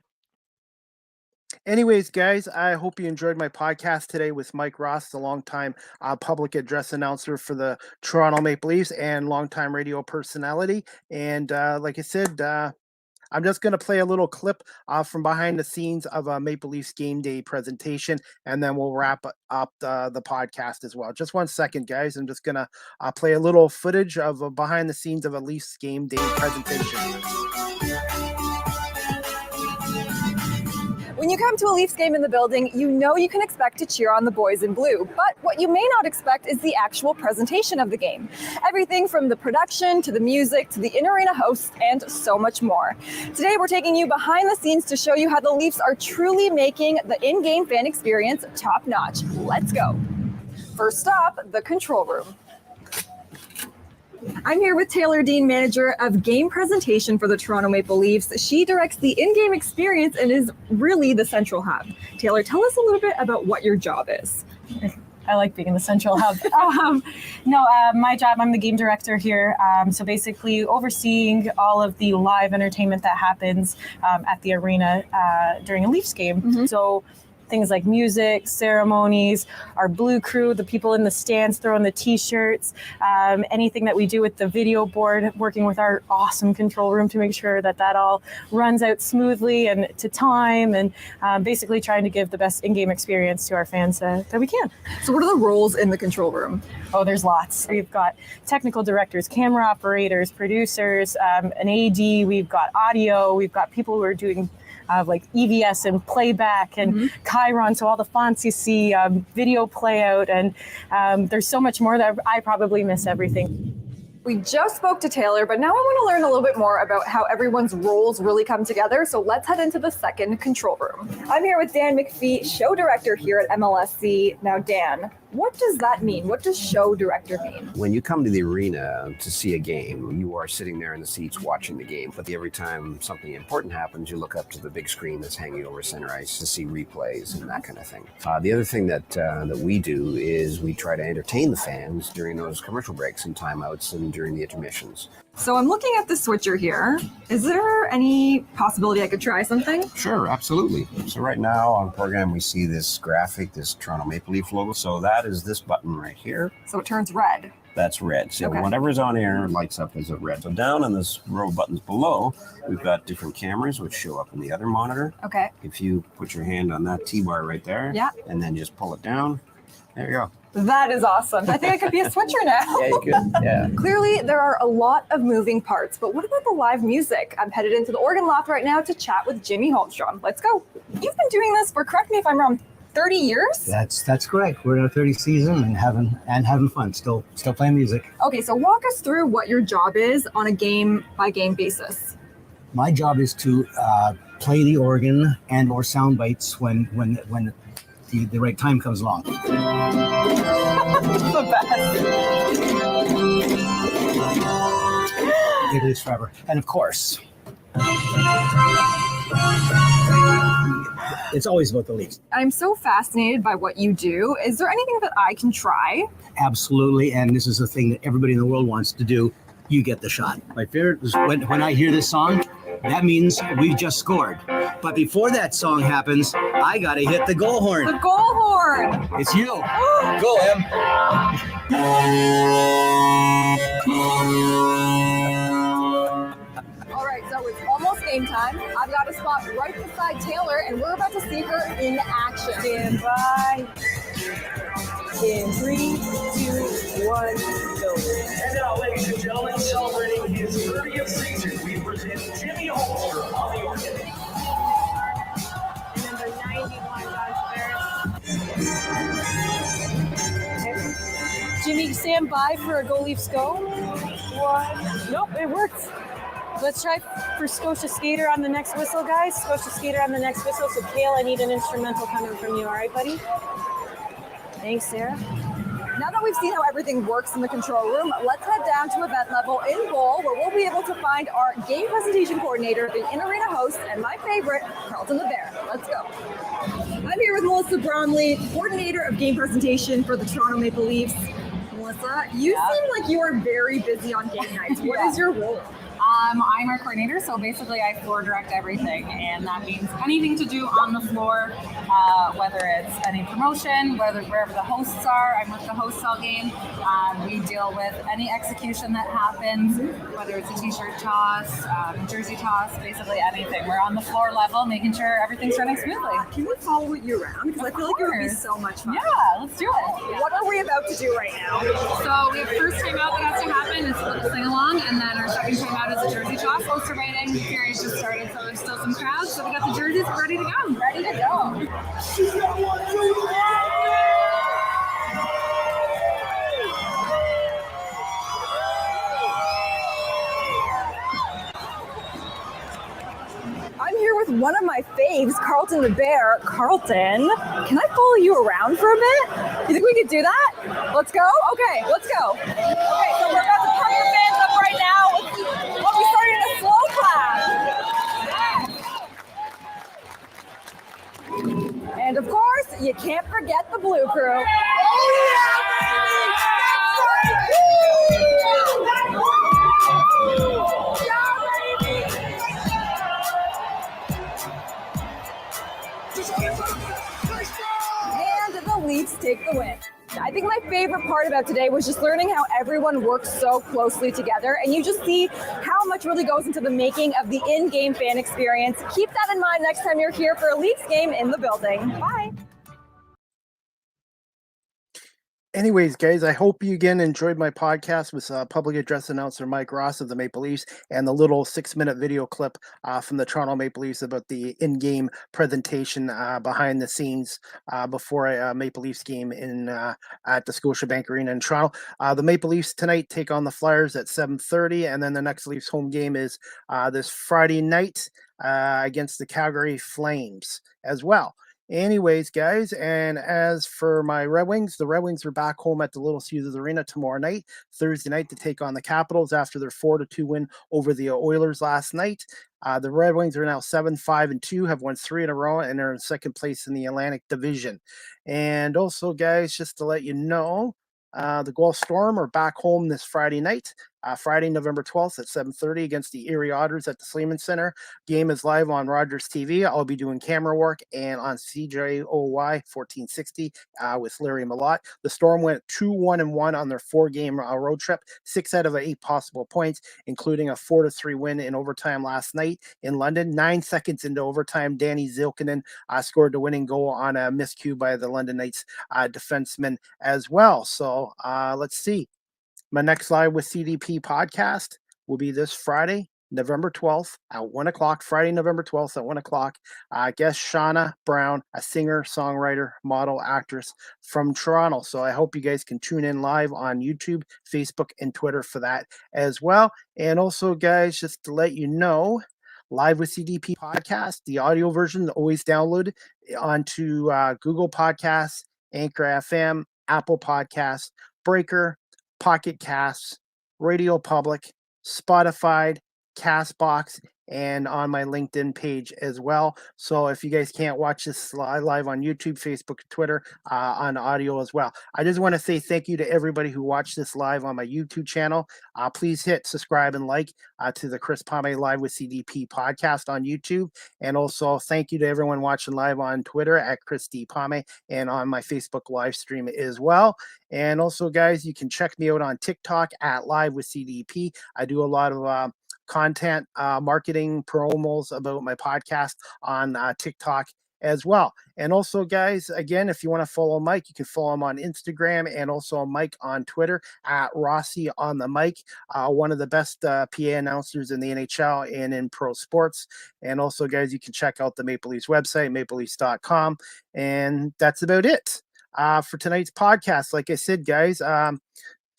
Anyways, guys, I hope you enjoyed my podcast today with Mike Ross, the longtime public address announcer for the Toronto Maple Leafs and longtime radio personality. And like I said, I'm just going to play a little clip from behind the scenes of a Maple Leafs game day presentation, and then we'll wrap up the podcast as well. Just 1 second, guys. I'm just going to play a little footage of behind the scenes of a Leafs game day presentation. When you come to a Leafs game in the building, you know you can expect to cheer on the boys in blue. But what you may not expect is the actual presentation of the game. Everything from the production to the music to the in-arena hosts and so much more. Today we're taking you behind the scenes to show you how the Leafs are truly making the in-game fan experience top-notch. Let's go. First stop, the control room. I'm here with Taylor Dean, manager of game presentation for the Toronto Maple Leafs. She directs the in-game experience and is really the central hub. Taylor, tell us a little bit about what your job is. I like being in the central hub. My job, I'm the game director here. So basically overseeing all of the live entertainment that happens at the arena during a Leafs game. Mm-hmm. So things like music, ceremonies, our blue crew, the people in the stands throwing the t-shirts, anything that we do with the video board, working with our awesome control room to make sure that all runs out smoothly and to time, and basically trying to give the best in-game experience to our fans that we can. So what are the roles in the control room? Oh, there's lots. We've got technical directors, camera operators, producers, an AD, we've got audio, we've got people who are doing like EVS and playback and Chiron, so all the fonts you see, video play out, and there's so much more that I probably miss everything. We just spoke to Taylor, but now I want to learn a little bit more about how everyone's roles really come together. So let's head into the second control room. I'm here with Dan McPhee, show director here at MLSC. Now, Dan, what does that mean? What does show director mean? When you come to the arena to see a game, you are sitting there in the seats watching the game. But every time something important happens, you look up to the big screen that's hanging over center ice to see replays and that kind of thing. The other thing that we do is we try to entertain the fans during those commercial breaks and timeouts and during the intermissions. So I'm looking at the switcher here. Is there any possibility I could try something? Sure, absolutely. So right now on program, we see this graphic, this Toronto Maple Leaf logo. So that is this button right here. So it turns red. That's red. So okay. Whatever's on air lights up as a red. So down in this row of buttons below, we've got different cameras which show up in the other monitor. Okay. If you put your hand on that T-bar right there, yeah, and then just pull it down, there you go. That is awesome. I think I could be a switcher now. Yeah, you could. Yeah. Clearly, there are a lot of moving parts, but what about the live music? I'm headed into the organ loft right now to chat with Jimmy Holmstrom. Let's go. You've been doing this for, correct me if I'm wrong, 30 years? That's correct. We're in our 30th season and having fun. Still playing music. Okay, so walk us through what your job is on a game-by-game basis. My job is to play the organ and or sound bites when the right time comes along. The best. It is forever. And of course, it's always about the Leafs. I'm so fascinated by what you do. Is there anything that I can try? Absolutely. And this is a thing that everybody in the world wants to do. You get the shot. My favorite is when I hear this song, that means we've just scored. But before that song happens, I gotta hit the goal horn. The goal horn. It's you. Go, Em. All right, so it's almost game time. I've got a spot right beside Taylor, and we're about to see her in action. Stand by. In 3, 2, 1, go. And now, ladies and gentlemen, celebrating his 30th season, we present Jimmy Holmstrom on the organ. Number 91 downstairs. Jimmy, stand by for a Go Leafs go. 1. Nope, it worked. Let's try for Scotia Skater on the next whistle, guys. Scotia Skater on the next whistle. So, Kale, I need an instrumental coming from you. All right, buddy? Thanks, Sarah. Now that we've seen how everything works in the control room, let's head down to event level in goal, where we'll be able to find our game presentation coordinator, the in-arena host, and my favorite, Carleton the Bear. Let's go. I'm here with Melissa Bromley, coordinator of game presentation for the Toronto Maple Leafs. Melissa, you seem like you are very busy on game nights. What is your role? I'm our coordinator, so basically I floor direct everything, and that means anything to do on the floor, whether it's any promotion, wherever the hosts are. I'm with the hosts all game. We deal with any execution that happens, whether it's a t-shirt toss, jersey toss, basically anything. We're on the floor level, making sure everything's running smoothly. Can we follow you around? Because I feel like it would be so much fun. Yeah, let's do it. What are we about to do right now? So we have first time out that has to happen, it's a little sing along, and then our second time out is a jersey toss. Poster writing period just started, so there's still some crowds. So we got the jerseys ready to go. Ready to go. I'm here with one of my faves, Carleton the Bear. Carleton, can I follow you around for a bit? You think we could do that? Let's go? Okay, let's go. Okay, so we're about to pump your fans up right now. We'll be starting a slow clap. And of course, you can't forget the Blue Crew. Oh yeah, baby! That's right! Yeah, baby! And the Leafs take the win. I think my favorite part about today was just learning how everyone works so closely together, and you just see how much really goes into the making of the in-game fan experience. Keep that in mind next time you're here for a Leafs game in the building. Bye. Anyways, guys, I hope you again enjoyed my podcast with public address announcer Mike Ross of the Maple Leafs and the little 6-minute video clip from the Toronto Maple Leafs about the in-game presentation behind the scenes before a Maple Leafs game in at the Scotiabank Arena in Toronto. The Maple Leafs tonight take on the Flyers at 7:30, and then the next Leafs home game is this Friday night against the Calgary Flames as well. Anyways, guys, and as for my Red Wings, the Red Wings are back home at the Little Caesars Arena tomorrow night, Thursday night, to take on the Capitals after their 4-2 win over the Oilers last night. The Red Wings are now 7-5-2, have won 3 in a row, and are in second place in the Atlantic Division. And also, guys, just to let you know, the Guelph Storm are back home this Friday night, Friday, November 12th at 7:30 against the Erie Otters at the Sleeman Center. Game is live on Rogers TV. I'll be doing camera work and on CJOY 1460 with Larry Malott. The Storm went 2-1-1 on their 4-game road trip, 6 out of 8 possible points, including a 4-3 win in overtime last night in London. 9 seconds into overtime, Danny Zilkinen scored the winning goal on a miscue by the London Knights defenseman as well. So let's see. My next live with CDP podcast will be this Friday, November 12th at 1 o'clock. Friday, November 12th at 1 o'clock. Guest Shauna Brown, a singer, songwriter, model, actress from Toronto. So I hope you guys can tune in live on YouTube, Facebook, and Twitter for that as well. And also, guys, just to let you know, Live with CDP podcast, the audio version always download onto Google Podcasts, Anchor FM, Apple Podcasts, Breaker, Pocket Casts, Radio Public, Spotify, Castbox, and on my LinkedIn page as well. So if you guys can't watch this live on YouTube, Facebook, Twitter, on audio as well. I just want to say thank you to everybody who watched this live on my YouTube channel. Please hit subscribe and like to the Chris Pame Live with CDP podcast on YouTube. And also thank you to everyone watching live on Twitter at Chris D. Pame and on my Facebook live stream as well. And also, guys, you can check me out on TikTok at Live with CDP. I do a lot of content marketing promos about my podcast on TikTok as well. And also, guys, again, if you want to follow Mike, you can follow him on Instagram and also Mike on Twitter at Rossi on the mic, one of the best PA announcers in the NHL and in pro sports. And also, guys, you can check out the Maple Leafs website, mapleleafs.com. And that's about it for tonight's podcast. Like I said, guys,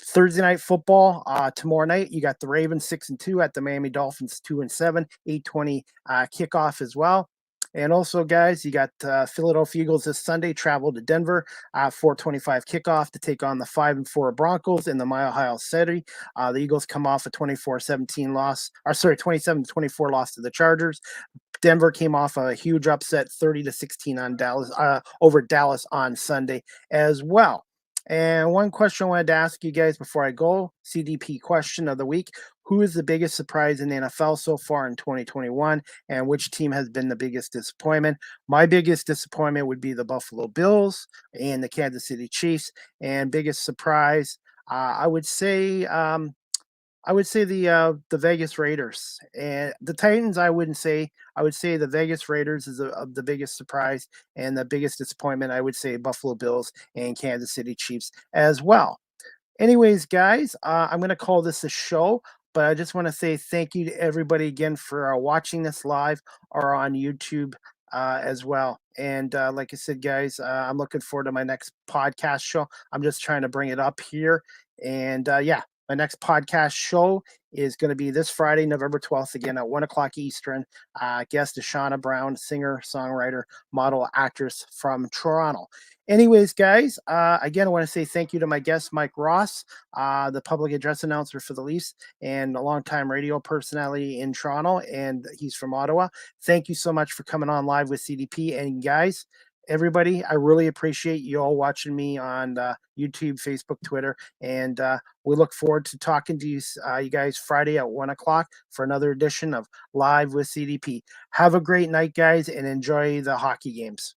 Thursday night football tomorrow night. You got the Ravens 6-2 at the Miami Dolphins 2-7, 8:20 kickoff as well. And also, guys, you got Philadelphia Eagles this Sunday travel to Denver, 4:25 kickoff to take on the 5-4 Broncos in the Mile High City. The Eagles come off a 27-24 loss to the Chargers. Denver came off a huge upset, 30-16 on Dallas over Dallas on Sunday as well. And one question I wanted to ask you guys before I go, CDP question of the week. Who is the biggest surprise in the NFL so far in 2021, and which team has been the biggest disappointment? My biggest disappointment would be the Buffalo Bills and the Kansas City Chiefs. And biggest surprise, I would say the Vegas Raiders. And the Titans, I wouldn't say. I would say the Vegas Raiders is the biggest surprise, and the biggest disappointment, I would say Buffalo Bills and Kansas City Chiefs as well. Anyways, guys, I'm going to call this a show, but I just want to say thank you to everybody again for watching this live or on YouTube as well. And like I said, guys, I'm looking forward to my next podcast show. I'm just trying to bring it up here. And my next podcast show is going to be this Friday, November 12th, again at 1 o'clock Eastern. Guest is Shauna Brown, singer, songwriter, model, actress from Toronto. Anyways, guys, again, I want to say thank you to my guest, Mike Ross, the public address announcer for the Leafs and a longtime radio personality in Toronto, and he's from Ottawa. Thank you so much for coming on live with CDP. And guys, everybody, I really appreciate you all watching me on YouTube, Facebook, Twitter, and we look forward to talking to you guys Friday at 1 o'clock for another edition of Live with CDP. Have a great night, guys, and enjoy the hockey games.